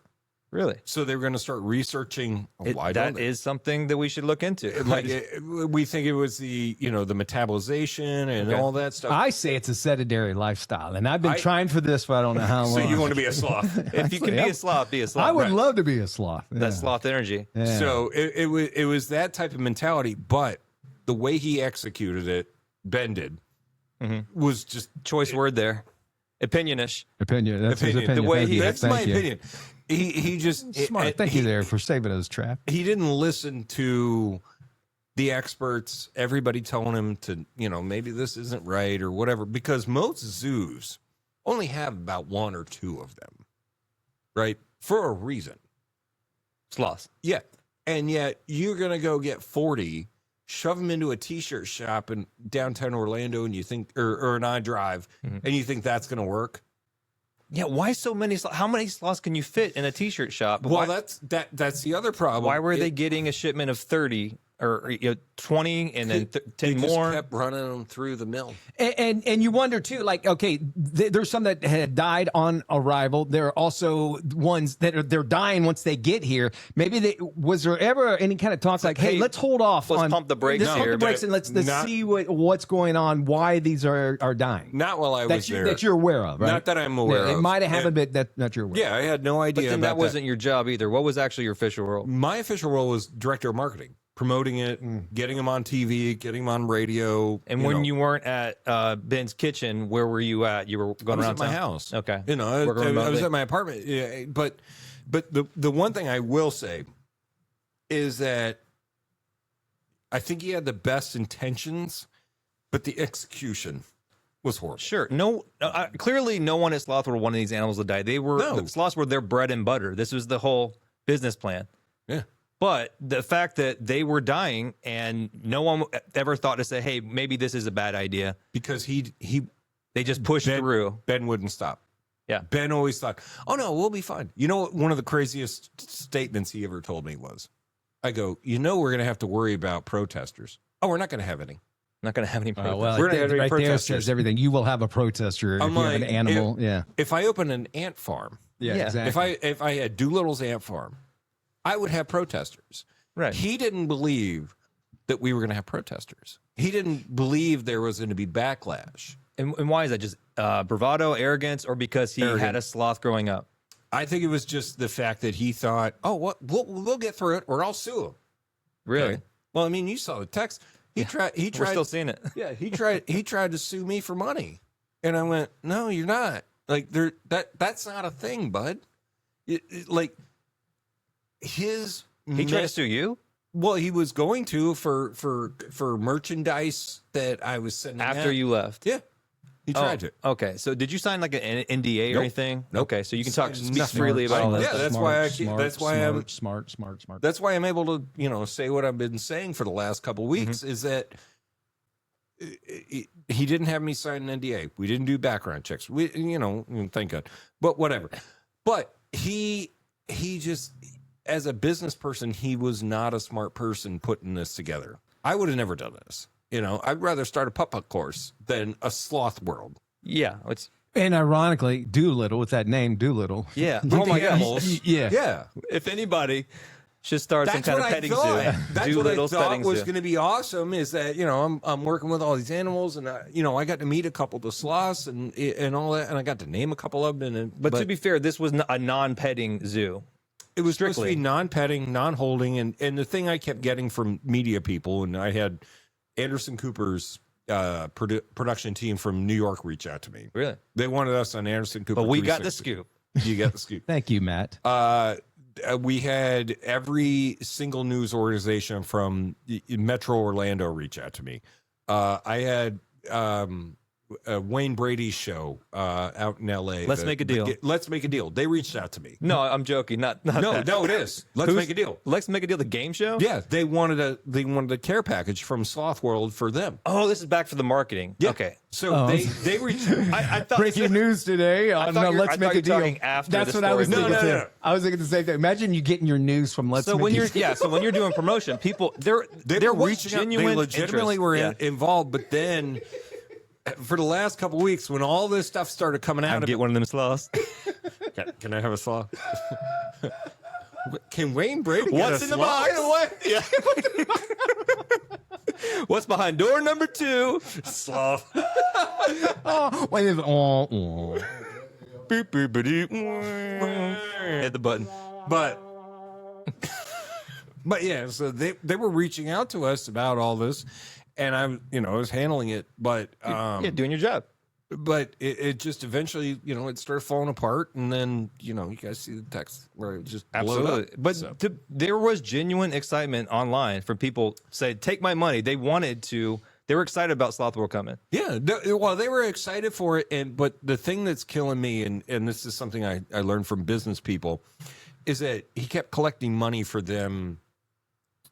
Really? So they're going to start researching why don't That they? is something that we should look into. Like we think it was the the metabolization and all that stuff. I say it's a sedentary lifestyle, and I've been trying for this for I don't know how long. So you want to be a sloth? If you can be a sloth, be a sloth. I would love to be a sloth. Yeah. That's sloth energy. Yeah. So it was that type of mentality, but the way he executed it, Bandit, was just Choice word there. Opinionish. Opinion. That's his Opinion. opinion. The way Thank he- you. that's Thank my you. opinion. He just Smart. Thank you there for saving us, Trav. He didn't listen to the experts, everybody telling him to, maybe this isn't right or whatever, because most zoos only have about one or two of them, right? For a reason. Sloths. Yeah. And yet you're going to go get 40, shove them into a t-shirt shop in downtown Orlando, and you think, or an iDrive, and you think that's going to work? Yeah, why so many? How many sloths can you fit in a t-shirt shop? Well, why, that's the other problem. why were they getting a shipment of 30 or 20 and then 10 They just more? kept running them through the mill. And you wonder too, like, okay, there's some that had died on arrival. There are also ones that they're dying once they get here. Maybe was there ever any kind of talk like, hey, let's hold off, let's pump the brakes let's pump here, the brakes but and let's not- see what's going on, why these are dying. Not while I was there. That you're aware of, right? Not that I'm aware Yeah, of. It might have happened, but that you're aware. Yeah, I had no idea. But then about that wasn't your job either. What was actually your official role? My official role was director of marketing, promoting it, getting them on TV, getting them on radio. And when you weren't at Ben's kitchen, where were you at? You were I going was around at my town? house, Okay. I Working was remotely? at my apartment. Yeah, but the one thing I will say is that I think he had the best intentions, but the execution was horrible. Sure. No. Clearly, no one at Slothworld wanted these animals to die. They were No. sloths were their bread and butter. This was the whole business plan. Yeah. But the fact that they were dying and no one ever thought to say, "Hey, maybe this is a bad idea," Because they just pushed through. Ben wouldn't stop. Yeah. Ben always thought, "Oh no, we'll be fine." You know what? One of the craziest statements he ever told me was, "I go, we're going to have to worry about protesters. Oh, we're not going to have any. Not going to have any Well, problems. We're gonna have any right there protesters. says everything. You will have a protester if I'm you have an like, animal. Yeah. If I open an ant farm, Yeah, Yeah. exactly. if I had Doolittle's ant farm, I would have protesters." Right. He didn't believe that we were going to have protesters. He didn't believe there was going to be backlash. And why is that? Just bravado, arrogance, or because he Arrogant. had a sloth growing up? I think it was just the fact that he thought, "Oh, what we'll get through it, or I'll sue him." Really? Okay. Well, I mean, you saw the text. He tried. We're still seeing it. Yeah, he tried to sue me for money, and I went, "No, you're not. Like, that's not a thing, bud. Like his He tried to sue you Well, he was going to for merchandise that I was sending after out. you left. Yeah, he tried to. Okay, so did you sign like an NDA or Nope. anything? Nope. Okay, so you can talk speak Nothing. freely about all that. Yeah, stuff. that's why I keep- that's why I'm- smart. That's why I'm able to say what I've been saying for the last couple of weeks is that he didn't have me sign an NDA. We didn't do background checks. We thank God. But whatever. But he just, as a business person, he was not a smart person putting this together. I would have never done this. I'd rather start a putt-putt course than a Sloth World. Yeah, it's And ironically, Doolittle with that name, Doolittle. yeah. With Oh my the gosh. animals. Yeah. Yeah. If anybody should start some That's kind what of I petting thought. zoo, That's what I Doolittle thought petting was zoo. going to be awesome. Is that I'm working with all these animals, and I got to meet a couple of the sloths and all that, and I got to name a couple of them. But to be fair, this was a non-petting zoo. it was supposed to strictly be non-petting, non-holding, and the thing I kept getting from media people, and I had Anderson Cooper's production team from New York reach out to me. Really? They wanted us on Anderson Cooper. But we got the 360. scoop. You got the scoop. Thank you, Matt. We had every single news organization from Metro Orlando reach out to me. I had Wayne Brady's show out in L.A. Let's Make a Deal. Let's Make a Deal. They reached out to me. No, I'm joking. Not No, that. no, it is. Let's Make a Deal. Let's Make a Deal. The game show. Yeah, they wanted a care package from Sloth World for them. Oh, this is back for the marketing. Yeah. Okay. So they reached. I thought Breaking news today on thought you were- I Let's thought Make a you were Deal. talking after That's the what I was story. thinking. No, too. no, no. I was thinking the same thing. Imagine you getting your news from Let's So Make when a you're Deal. so when you're doing promotion, people they're were was reaching out. They genuine legitimately interest. were Yeah. involved, but then for the last couple of weeks, when all this stuff started coming out I of get it, one of them sloths. can I have a sloth? Can Wayne Brady What's in the box? Yeah. What's behind door number 2? Sloth. Oh, wait, Boop, boop, ba-doop. Hit the button. But yeah, so they were reaching out to us about all this, and I was handling it, but Yeah, doing your job. but it just eventually, it started falling apart, and then you guys see the text where it just blew up. But So, there was genuine excitement online from people say, "Take my money." They wanted to. They were excited about Sloth World coming. yeah, well, they were excited for it, but the thing that's killing me, and this is something I learned from business people, is that he kept collecting money for them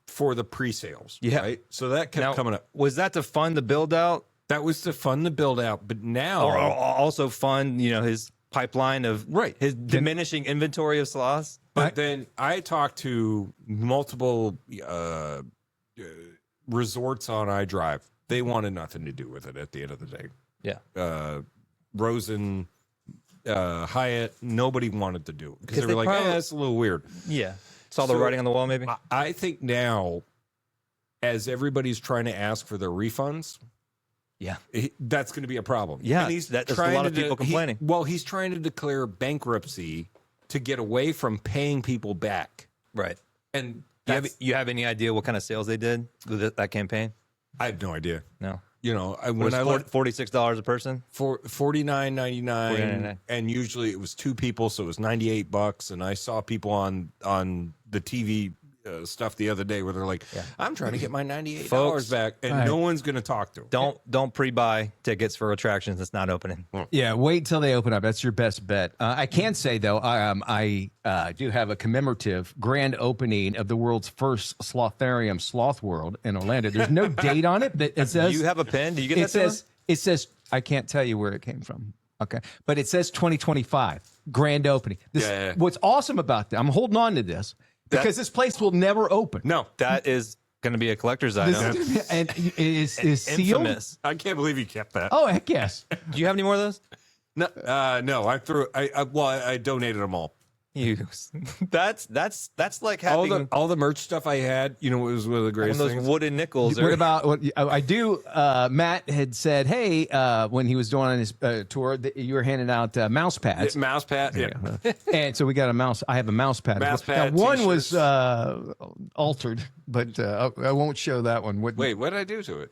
for the pre-sales. Yeah. Right. So that kept Now, coming up. was that to fund the build out, That was to fund the build out, but now or also fund his pipeline of Right. his diminishing inventory of sloths? But then I talked to multiple resorts on iDrive. They wanted nothing to do with it at the end of the day. Yeah. Rosen, Hyatt, nobody wanted to do it because they were they like, probably- that's a little weird. Yeah. Saw the So- writing on the wall, maybe. I think now, as everybody's trying to ask for their refunds, Yeah. that's going to be a problem. Yeah, And he's there's a trying lot of to people complaining. he's trying to declare bankruptcy to get away from paying people back. Right. And You have any idea what kind of sales they did with that campaign? I have no idea. No. When I looked $46 a person. for $49.99, $49.99. and usually it was 2 people, so it was $98. And I saw people on the TV stuff the other day where they're like, "I'm trying to get my $98 Folks, back," and right. no one's going to talk to them. Don't pre-buy tickets for attractions that's not opening. Yeah, wait till they open up. That's your best bet. I can say though, I do have a commemorative grand opening of the world's first slotharium, Sloth World in Orlando. There's no date on it, but it says Do you have a pen? Do you get it that? to says it says I can't tell you where it came from. Okay, but it says 2025 grand opening. Yeah. What's awesome about that? I'm holding on to this because this place will never open. No, that is going to be a collector's This item. is, and it is sealed. Infamous. I can't believe you kept that. Oh heck yes. Do you have any more of those? No, no, I threw. I donated them all. That's like having All the merch stuff I had. It was one of the one of greatest those things. wooden nickels. What about what I do? Matt had said, "Hey, when he was doing on his tour, that you were handing out mouse pads, Mouse pad. Yeah. and so we got a mouse. I have a mouse pad. Mouse pad, Now, one t-shirts. was altered, but I won't show that one. Wait, what did I do to it?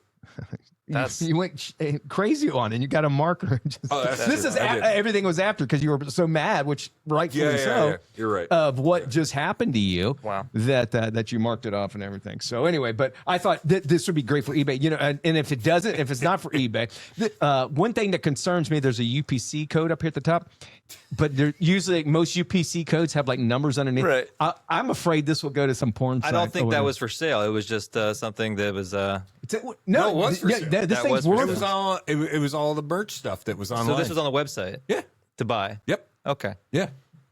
That's- you went crazy on it. And you got a marker. This is I did. everything was after because you were so mad, which rightfully so. Yeah. You're right. Of what just happened to you, Wow. that you marked it off and everything. So anyway, but I thought this would be great for eBay, and if it doesn't, if it's not for eBay, one thing that concerns me, there's a UPC code up here at the top, but they're usually most UPC codes have like numbers underneath. Right. I'm afraid this will go to some porn site. I don't think or that whatever. was for sale. It was just something that was. No, it was for sale. this That thing's was for worth It was it. all. It was all the merch stuff that was online. So this was on the website. Yeah. To buy. Yep. Okay. Yeah.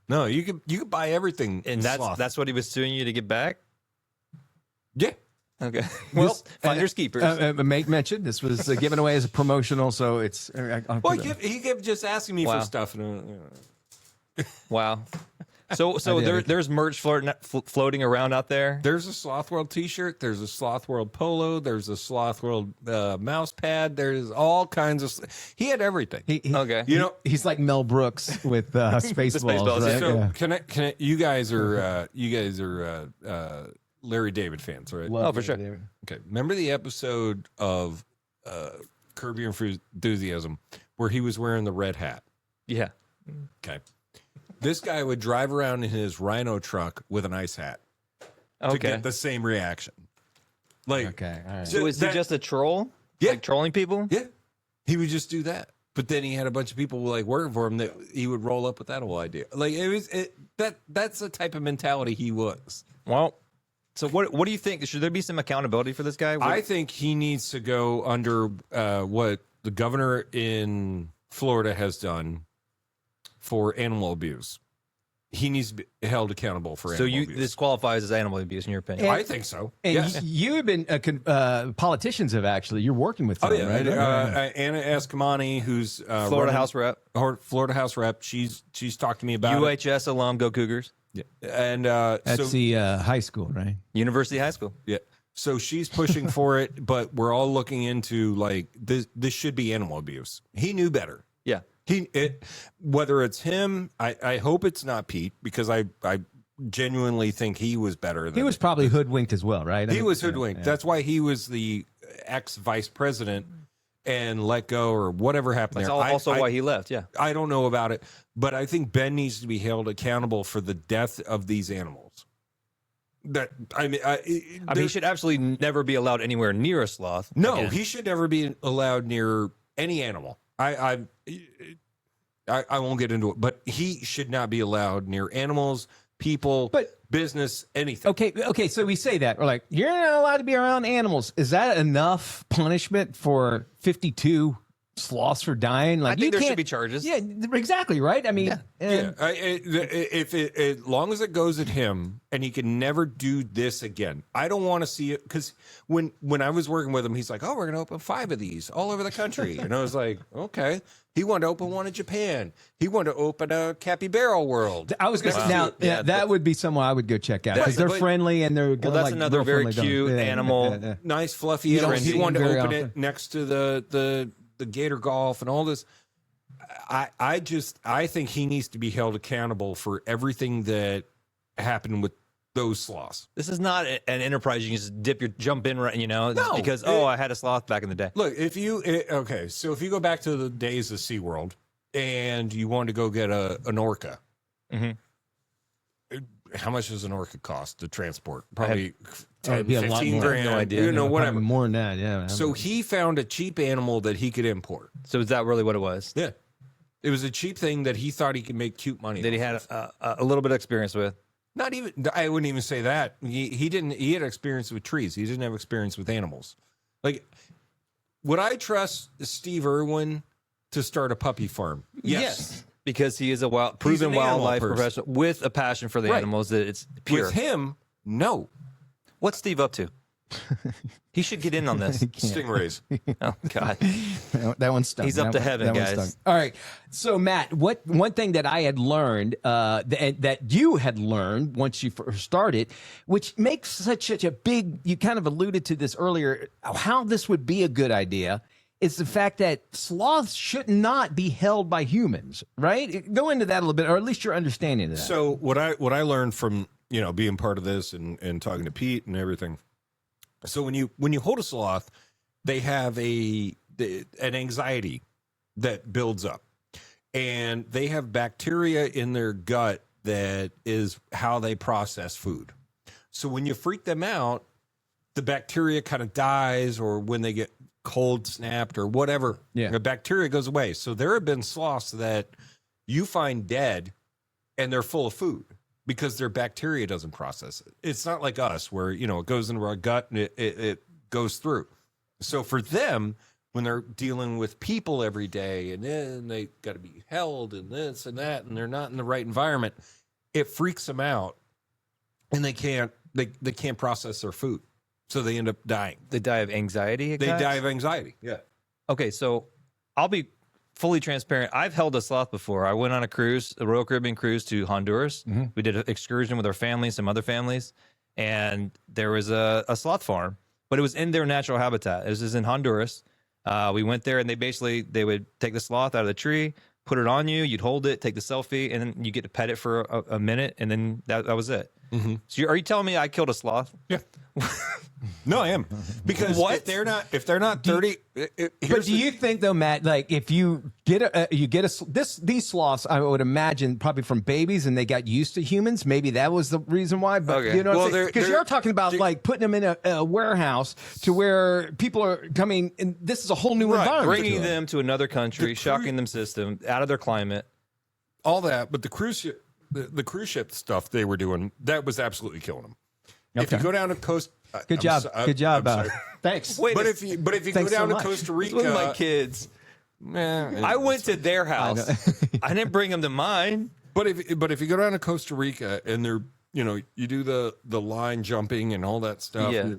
No, you could buy everything. And in Sloth. that's what he was suing you to get back. Yeah. Okay. Well, finders keepers. Make mention this was given away as a promotional, so it's. I'll Well, put it- he kept just asking me Wow. for stuff, and Wow. So did. there's merch floating around out there. there's a Sloth World T-shirt. There's a Sloth World polo. There's a Sloth World mouse pad. There's all kinds of. He had everything. Okay. He's like Mel Brooks with Spaceballs, Spaceballs, right? So Yeah. can I, you guys are Larry David fans, right? Love for it, sure. David. Okay. Remember the episode of Curb Your Enthusiasm where he was wearing the red hat? Yeah. Okay. This guy would drive around in his Rhino truck with an ice hat to Okay. get the same reaction. Like, Okay, all right. So is he that- just a troll? Yeah. Like trolling people? yeah, he would just do that. But then he had a bunch of people like working for him that he would roll up with that whole idea. Like that's the type of mentality he was. Well, so what do you think? Should there be some accountability for this guy? I think he needs to go under what the governor in Florida has done for animal abuse. He needs to be held accountable for so animal abuse. this qualifies as animal abuse in your opinion? I think so. And Yes. you have been politicians have actually. You're working with them, Oh yeah, right? Anna Escamani, who's Florida House Rep, Florida House Rep. She's talked to me about it. UHS alum, go Cougars. Yeah. And That's so the high school, right? University High School. yeah. So she's pushing for it, but we're all looking into like this should be animal abuse. He knew better. Yeah. Whether it's him, I hope it's not Pete, because I genuinely think he was better than He was probably hoodwinked as well, right? I he mean, was hoodwinked. yeah. That's why he was the ex-vice president and let go or whatever happened That's there. also why he left. Yeah. I don't know about it, but I think Ben needs to be held accountable for the death of these animals. That I mean, he should absolutely never be allowed anywhere near a sloth. no, again. he should never be allowed near any animal. I won't get into it, but he should not be allowed near animals, people, business, anything. Okay. So we say that we're like, you're not allowed to be around animals. Is that enough punishment for 52 sloths for dying? Like, I think you there should can't- be charges. Yeah, exactly. Right. I mean, and- If it, as long as it goes at him and he can never do this again, I don't want to see it. Because when I was working with him, he's like, "Oh, we're going to open 5 of these all over the country," and I was like, "Okay." He wanted to open one in Japan. He wanted to open a capybara world. I was going to say now, that would be someone I would go check out because they're but- friendly and they're Well, that's like, another real very friendly, cute don't- animal. Nice fluffy You don't animal. He see wanted to them very open often. it next to the gator golf and all this. I think he needs to be held accountable for everything that happened with those sloths. This is not an enterprise you can just jump in, right? No, because I had a sloth back in the day. Look, if you so if you go back to the days of SeaWorld and you want to go get an orca, Mhm. how much does an orca cost to transport? Probably it'd 10, be a lot 15 more. grand. No idea. You know, Probably whatever. more than that. Yeah. So he found a cheap animal that he could import. So is that really what it was? Yeah. It was a cheap thing that he thought he could make cute money. That he had a little bit of experience with. Not even, I wouldn't even say that. He didn't, he had experience with trees. He didn't have experience with animals. Like, would I trust Steve Irwin to start a puppy farm? Yes. Because he is a He's proven an animal wildlife person. professional with a passion for the Right. animals. That it's pure. With him, no. What's Steve up to? He should get in on this. Stingrays. Oh God. That one's stuck. He's up to heaven, one's guys. stuck. All right. So, Matt, one thing that I had learned, that you had learned once you first started, which makes such a big, you kind of alluded to this earlier, how this would be a good idea, is the fact that sloths should not be held by humans, right? Go into that a little bit, or at least your understanding of that. So what I learned from, being part of this and talking to Pete and everything. So when you hold a sloth, they have an anxiety that builds up, and they have bacteria in their gut that is how they process food. So when you freak them out, the bacteria kind of dies, or when they get cold snapped or whatever, the bacteria goes away. So there have been sloths that you find dead and they're full of food because their bacteria doesn't process it. It's not like us where, it goes into our gut and it goes through. So for them, when they're dealing with people every day and then they got to be held and this and that, and they're not in the right environment, it freaks them out and they can't process their food. So they end up dying. They die of anxiety. They die of anxiety. Yeah. Okay, so I'll be fully transparent. I've held a sloth before. I went on a cruise, a Royal Caribbean cruise to Honduras. Mm-hmm. We did an excursion with our family, some other families, and there was a sloth farm, but it was in their natural habitat. It was in Honduras. We went there, and they would take the sloth out of the tree, put it on you, you'd hold it, take the selfie, and then you get to pet it for a minute, and then that was it. Mm-hmm. So are you telling me I killed a sloth? Yeah. No, I am, because if they're not 30, But do you think though, Matt, like if you get these sloths, I would imagine probably from babies and they got used to humans, maybe that was the reason why. But Okay. you know, Well, because you're talking about like putting them in a warehouse to where people are coming, and this is a whole new environment. Bringing to them. them to another country, shocking them system out of their climate. all that, but the cruise ship, the cruise ship stuff they were doing, that was absolutely killing them. If Okay. you go down to coast, Good job. Good job. I'm sorry. Thanks. Wait, But if you go Thanks so down to much. Costa Rica, with my kids, I went to their house. I didn't bring them to mine. But if you go down to Costa Rica and they're you do the line jumping and all that stuff. Yeah,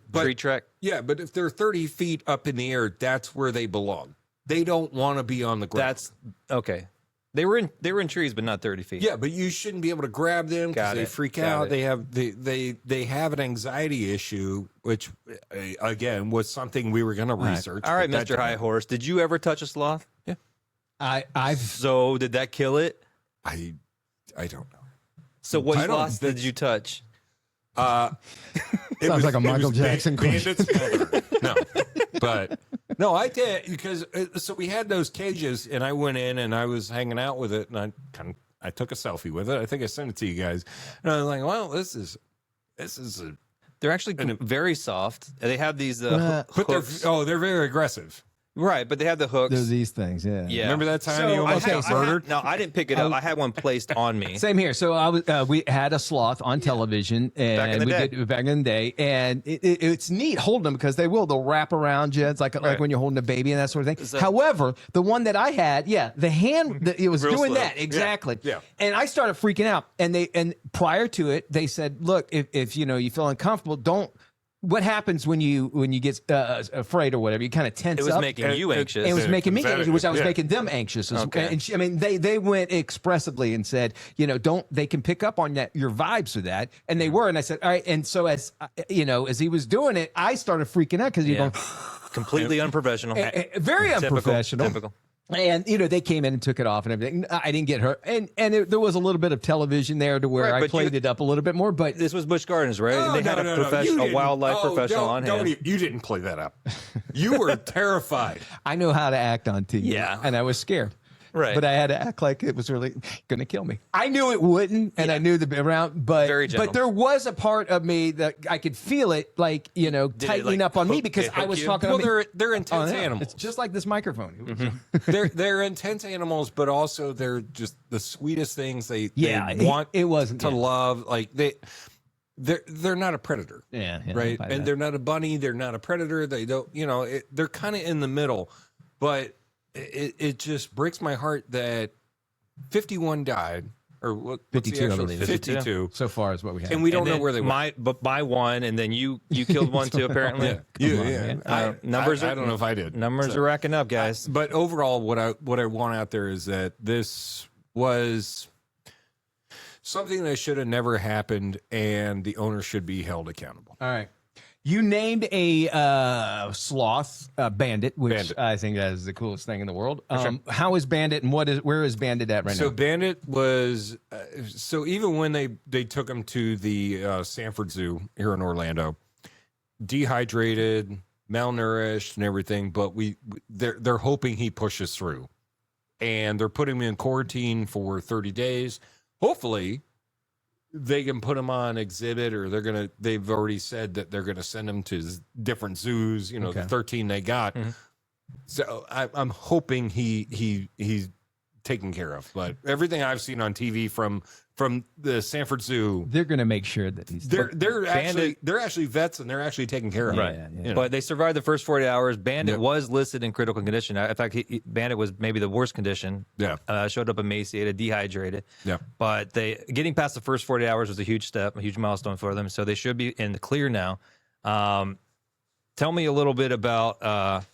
But- tree trek. Yeah, but if they're 30 feet up in the air, that's where they belong. They don't want to be on the ground. That's okay. They were in trees, but not 30 feet. Yeah, but you shouldn't be able to grab them because Got they it. freak Got out. it. They have an anxiety issue, which again was something we were going to research. All right, but that Mr. High didn't- Horse. Did you ever touch a sloth? Yeah. I've So did that kill it? I don't know. So what I don't sloths did you touch? Sounds like a Michael Jackson question. Bandit's mother. No, but no, I did because so we had those cages, and I went in and I was hanging out with it, and I took a selfie with it. I think I sent it to you guys, and I was like, well, this is a. They're actually very soft. They have these But hooks. they're very aggressive. Right, but they have the hooks. there's these things. Yeah. Yeah. Remember that time So you almost I got had- murdered? No, I didn't pick it up. I had one placed on me. Same here. So I was, we had a sloth on television, and Back in the day. back in the day, and it's neat holding them because they'll wrap around you. It's like when you're holding a baby and that sort of thing. So- However, the one that I had, the hand, it was Real doing slow. that exactly. Yeah. And I started freaking out, and prior to it, they said, look, if you feel uncomfortable, don't. What happens when you get afraid or whatever? You kind of tense It was up. making you anxious. It was making me anxious, which I was Yeah. making them anxious. Okay. And I mean, they went expressively and said, don't they can pick up on that your vibes for that, and they were. And I said, all right. And so as as he was doing it, I started freaking out because you're Yeah. going Completely unprofessional. very unprofessional. Typical. And they came in and took it off and everything. I didn't get hurt, and there was a little bit of television there to where Right, I but played it up a little bit more. But This was Busch Gardens, right? Oh, They had no, a no. professional, You a wildlife didn't- professional don't- on don't hand. even- you didn't play that up. You were terrified. I know how to act on TV. Yeah. And I was scared. Right. But I had to act like it was really going to kill me. I knew it wouldn't, and I knew the around, Very gentle. but there was a part of me that I could feel it, like tightening like, up on me hook- because it I hook was you? talking. Well, on me. they're intense Oh, yeah. animals. It's just like this microphone. They're intense animals, but also they're just the sweetest things. They Yeah, want it wasn't to yeah. love. Like they're not a predator, Yeah, right? by And that. they're not a bunny. They're not a predator. They don't. They're kind of in the middle. But it just breaks my heart that 51 died, or what's the 52, I actual- believe. 52, So far is what we have. and we don't And know then where they went. but by one, and then you killed one too. Apparently, Yeah, Come on, yeah. man. Numbers I are- don't know if I did. numbers So- are racking up, guys. But overall, what I want out there is that this was something that should have never happened, and the owner should be held accountable. All right. You named a sloth, Bandit, which Bandit. I think that is the coolest thing in the world. How is Bandit, and where is Bandit at right So now? Bandit was so even when they took him to the Sanford Zoo here in Orlando, dehydrated, malnourished, and everything. But they're hoping he pushes through, and they're putting him in quarantine for 30 days. Hopefully, they can put him on exhibit, or they've already said that they're gonna send him to different zoos. The 13 they got. Mhm. So I'm hoping he's taken care of. But everything I've seen on TV from the Sanford Zoo, They're going to make sure that he's they're actually vets, and they're actually taken care of. Right. yeah. But they survived the first 40 hours. Bandit Yep. was listed in critical condition. In fact, Bandit was maybe the worst condition. Yeah. Showed up emaciated, dehydrated. Yeah. But getting past the first 40 hours was a huge step, a huge milestone for them. So they should be in the clear now. Tell me a little bit about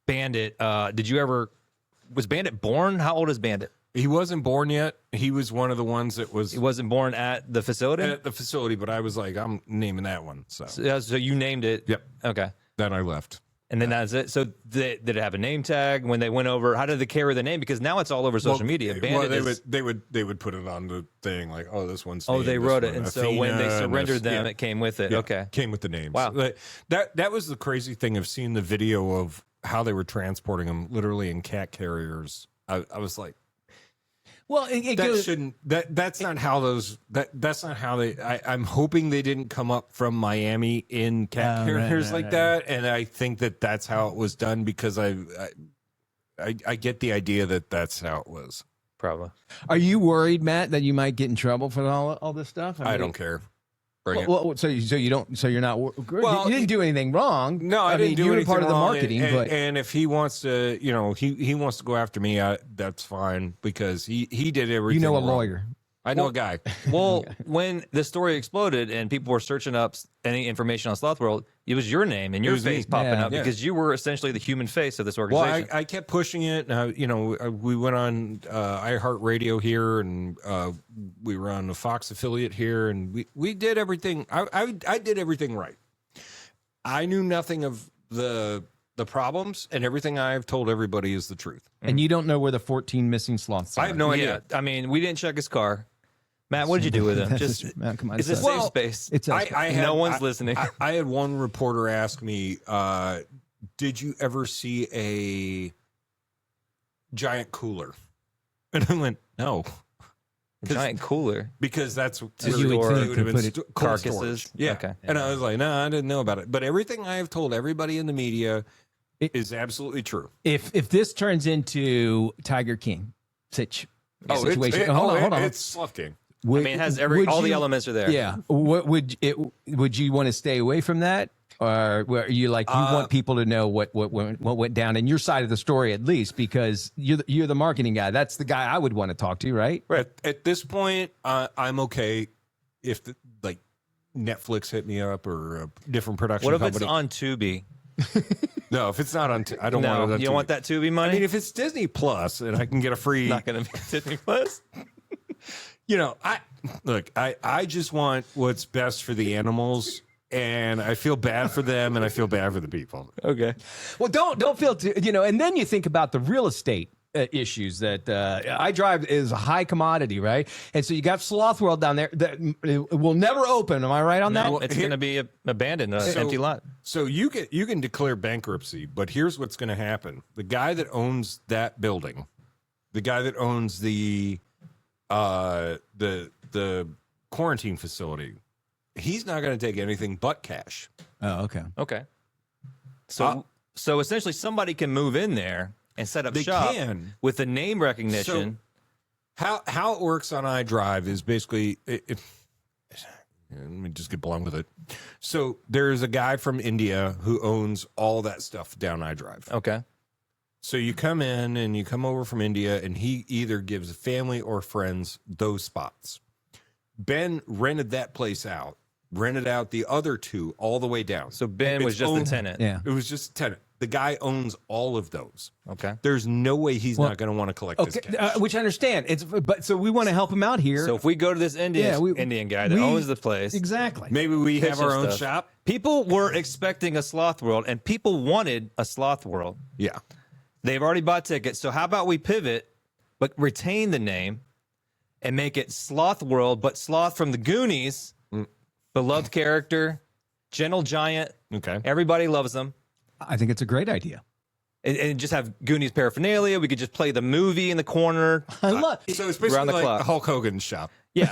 Bandit. Was Bandit born? How old is Bandit? He wasn't born yet. He was one of the ones that was He wasn't born at the facility? at the facility, but I was like, I'm naming that one. So So you named it. Yep. Okay. then I left. And then that's it. So did it have a name tag when they went over? How did they carry the name? Because now it's all over social media. Bandit they would put it on the thing like, oh, this one's oh, named, they this wrote one it, and so when they Athena, and surrendered this- them, yeah. it came with it. Yeah, Okay. came with the names. Wow. That was the crazy thing of seeing the video of how they were transporting them, literally in cat carriers. I was like, well, it that goes. shouldn't. That's not how those. That's not how they. I'm hoping they didn't come up from Miami in cat carriers like that, and I think that's how it was done because I get the idea that that's how it was. Probably. Are you worried, Matt, that you might get in trouble for all this stuff? I don't care. Bring it. Well, so you don't. So you're not. Well, you didn't do anything wrong. No, I didn't do you were anything part of the wrong, marketing, and, but and if he wants to, he wants to go after me, that's fine because he did everything. you know a wrong. lawyer. I know a guy. Well, when the story exploded and people were searching up any information on Sloth World, it was your name and your was me. face popping Yeah. up because you were essentially the human face of this Well, organization. I kept pushing it. We went on iHeartRadio here, and we were on the Fox affiliate here, and we did everything. I did everything right. I knew nothing of the problems, and everything I've told everybody is the truth. And you don't know where the 14 missing sloths are. I have no idea. I mean, we didn't check his car. Matt, what did you do with him? Just Matt, come on, it's a it's safe a- space. It's No one's listening. I had one reporter ask me, "Did you ever see a giant cooler?" And I went, "No." Giant cooler. Because that's you would where think it would to have been put it- cold carcasses? storage. Yeah. Okay. And I was like, no, I didn't know about it. But everything I have told everybody in the media It- is absolutely true. if this turns into Tiger King situation, hold on. It's Sloth King. I mean, it has all the elements are there. Yeah. What would you want to stay away from that, or are you like you want people to know what went down in your side of the story at least because you're the marketing guy? That's the guy I would want to talk to, right? At this point, I'm okay if like Netflix hit me up or a different production What if company. it's on Tubi? No, if it's not on, I don't No, want it on you don't TV. want that Tubi money? I mean, if it's Disney Plus and I can get a free, Not going to be Disney Plus. I just want what's best for the animals, and I feel bad for them, and I feel bad for the people. Okay. Well, don't feel too, and then you think about the real estate issues that iDrive is a high commodity, right? And so you got Sloth World down there that will never open. Am I right on that? No, it's going to be abandoned, an empty lot. So you can declare bankruptcy, but here's what's going to happen: the guy that owns that building, the guy that owns the quarantine facility, he's not going to take anything but cash. Oh, okay. Okay. So essentially somebody can move in there and set up They shop can. with the name recognition. How it works on iDrive is basically let me just get blunt with it. So there's a guy from India who owns all that stuff down iDrive. Okay. So you come in and you come over from India, and he either gives family or friends those spots. Ben rented that place out, rented out the other two all the way down. So Ben was It's just owned- the tenant. Yeah. It was just a tenant. The guy owns all of those. Okay. There's no way he's not going to want to collect this Okay, cash. which I understand. But so we want to help him out here. So if we go to this Indian guy that owns the place, exactly. Maybe we have pitch our and own stuff. shop. People were expecting a Sloth World, and people wanted a Sloth World. Yeah. They've already bought tickets. So how about we pivot, but retain the name and make it Sloth World, but Sloth from the Goonies, beloved character, gentle giant. Okay. Everybody loves them. I think it's a great idea. And just have Goonies paraphernalia. We could just play the movie in the corner. I love. So it's basically Around the like clock. Hulk Hogan's shop. Yeah.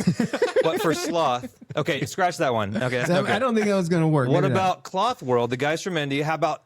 But for Sloth. Okay, scratch that one. Okay, that's no good. I don't think that was going to work. What Maybe not. about Cloth World? The guys from India. How about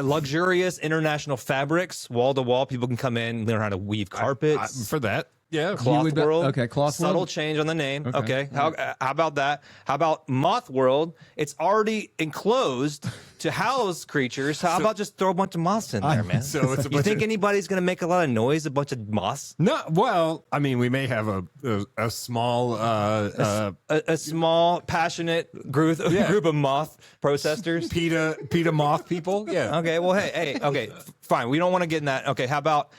luxurious international fabrics, wall to wall? People can come in, learn how to weave carpets. For that. Yeah. Cloth would be- World. okay, Cloth Subtle World. change on the name. Okay. Okay. How about that? How about Moth World? It's already enclosed to house creatures. How about just throw a bunch of moths in there, man? So it's a you bunch think of- anybody's going to make a lot of noise? A bunch of moths? No, well, I mean, we may have a small A small, passionate group of moth protesters? PETA moth people. Yeah. Okay, well, okay, fine. We don't want to get in that. Okay, how about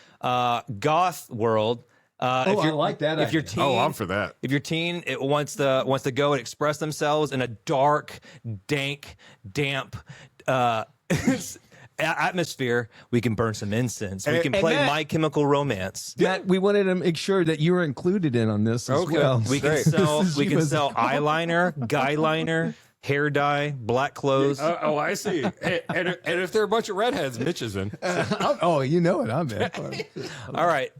Goth World? I like that If your idea. teen, Oh, I'm for that. If your teen it wants to go and express themselves in a dark, dank, damp atmosphere, we can burn some incense. We can and play Matt- My Chemical Romance. Matt, we wanted to make sure that you were included in on this as Okay. well. We can Great. sell. This is We you can as a sell couple. eyeliner, guy liner, hair dye, black clothes. Oh, I see. and if there are a bunch of redheads, Mitch is in. Oh, you know it. I'm in. All right,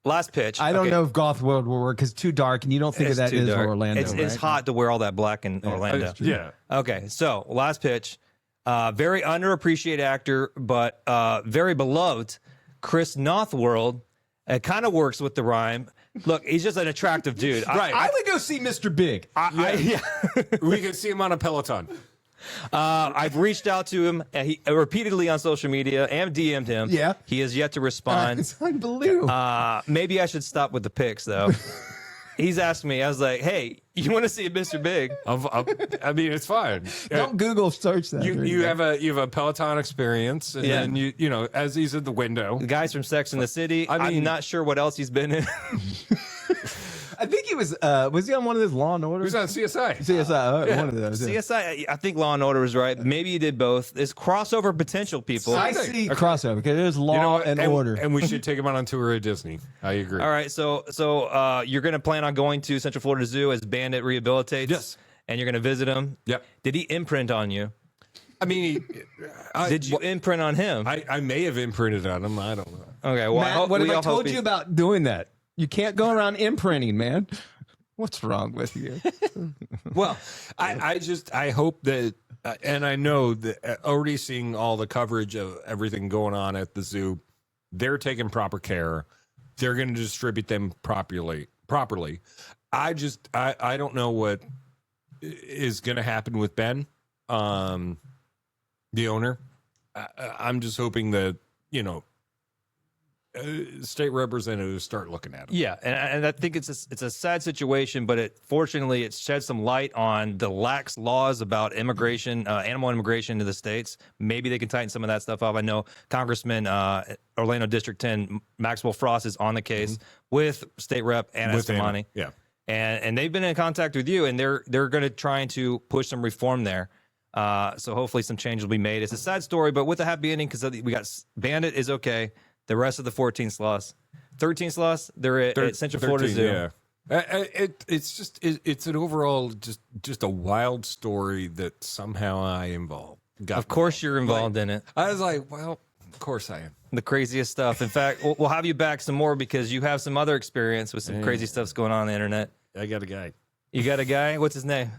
last pitch. I don't Okay. know if Goth World will work because it's too dark, and you don't think of It's that too as dark. Orlando. It's right? hot to wear all that black in Orlando. Yeah. Okay, so last pitch. Very underappreciated actor, but very beloved. Chris Nothworld. It kind of works with the rhyme. Look, he's just an attractive dude. Right. I would go see Mr. Big. We can see him on a Peloton. I've reached out to him repeatedly on social media and DM'd him. Yeah. He has yet to respond. It's unbelievable. Maybe I should stop with the pics, though. He's asked me. I was like, "Hey, you want to see Mr. Big?" I mean, it's fine. Don't Google search that. You have a Peloton experience, and then you know, as he's in the window. The guy's from Sex and the City. I'm not sure what else he's been in. I think he was he on one of those Law and Order? He was on CSI. CSI, one of those. Yeah. CSI. I think Law and Order was right. Maybe he did both. It's crossover potential, people. I see crossover because there's Law and Order, and we should take him on tour at Disney. I agree. All right, so you're going to plan on going to Central Florida Zoo as Bandit rehabilitates? Yes. And you're going to visit him? Yep. Did he imprint on you? I mean, Did you imprint on him? I may have imprinted on him. I don't know. Okay, well, Matt, what have I told you about doing that? You can't go around imprinting, man. What's wrong with you? Well, I hope that, and I know that already seeing all the coverage of everything going on at the zoo, they're taking proper care. They're going to distribute them properly. I don't know what is going to happen with Ben, the owner. I'm just hoping that, you know, state representatives start looking at it. Yeah, and I think it's a sad situation, but fortunately it sheds some light on the lax laws about immigration, animal immigration to the states. Maybe they can tighten some of that stuff up. I know Congressman Orlando District 10 Maxwell Frost is on the case with State Rep Anna Estamani. Yeah, and they've been in contact with you, and they're going to try to push some reform there. So hopefully some change will be made. It's a sad story, but with a happy ending because we got Bandit is okay. The rest of the 14 sloths, 13 sloths, they're at Central Florida Zoo. Yeah, it's an overall just a wild story that somehow I involved. Of course, you're involved in it. I was like, well, of course I am. The craziest stuff. In fact, we'll have you back some more because you have some other experience with some crazy stuff's going on the internet. I got a guy. You got a guy? What's his name?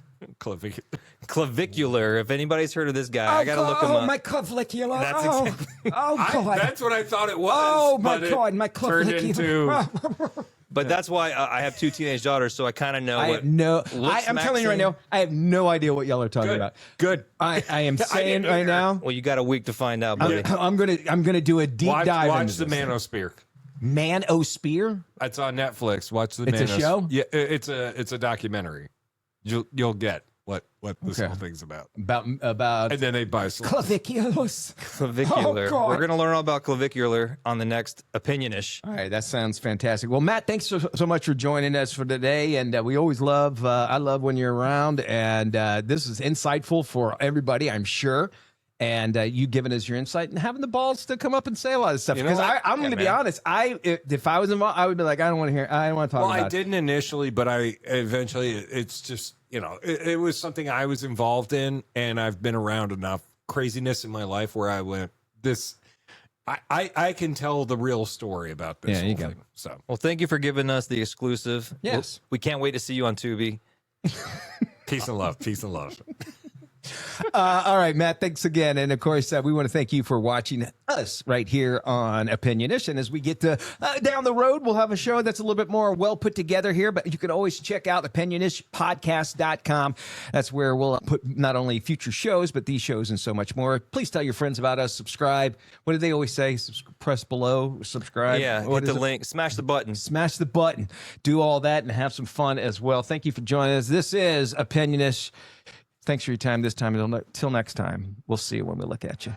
Clavicular. If anybody's heard of this guy, I got to look him up. Oh, my clavicular. That's exactly. God. That's what I thought it was. Oh, my God. My clavicular. But that's why I have two teenage daughters, so I kind of know. I'm telling you right now, I have no idea what y'all are talking about. Good. I am saying right now. Well, you got a week to find out, buddy. I'm gonna do a deep dive. Watch into the this. Manosphere. Manosphere? It's on Netflix. Watch the. It's a show. Yeah, it's a documentary. You'll get what this whole thing's about. About And then they buy claviculus. Clavicular. Oh, God. We're going to learn all about clavicular on the next OPINIONish. All right, that sounds fantastic. Well, Matt, thanks so much for joining us for today, and we always love. I love when you're around, and this is insightful for everybody, I'm sure. And you giving us your insight and having the balls to come up and say a lot of stuff. Because I'm going to be honest, if I was involved, I would be like, I don't want to hear. I don't want to talk about it. I didn't initially, but I eventually. It's just it was something I was involved in, and I've been around enough craziness in my life where I went this. I can tell the real story about this. Yeah, you whole go. thing. So Well, thank you for giving us the exclusive. Yes. We can't wait to see you on Tubi. peace and love. Peace and love. All right, Matt, thanks again. And of course, we want to thank you for watching us right here on OPINIONish. And as we get to down the road, we'll have a show that's a little bit more well put together here, but you can always check out OPINIONishpodcast.com. That's where we'll put not only future shows, but these shows and so much more. Please tell your friends about us. Subscribe. What do they always say? Press below, subscribe. Yeah, What hit is the it? link, smash the button. Smash the button. Do all that and have some fun as well. Thank you for joining us. This is OPINIONish. Thanks for your time this time. Until next time, we'll see you when we look at you.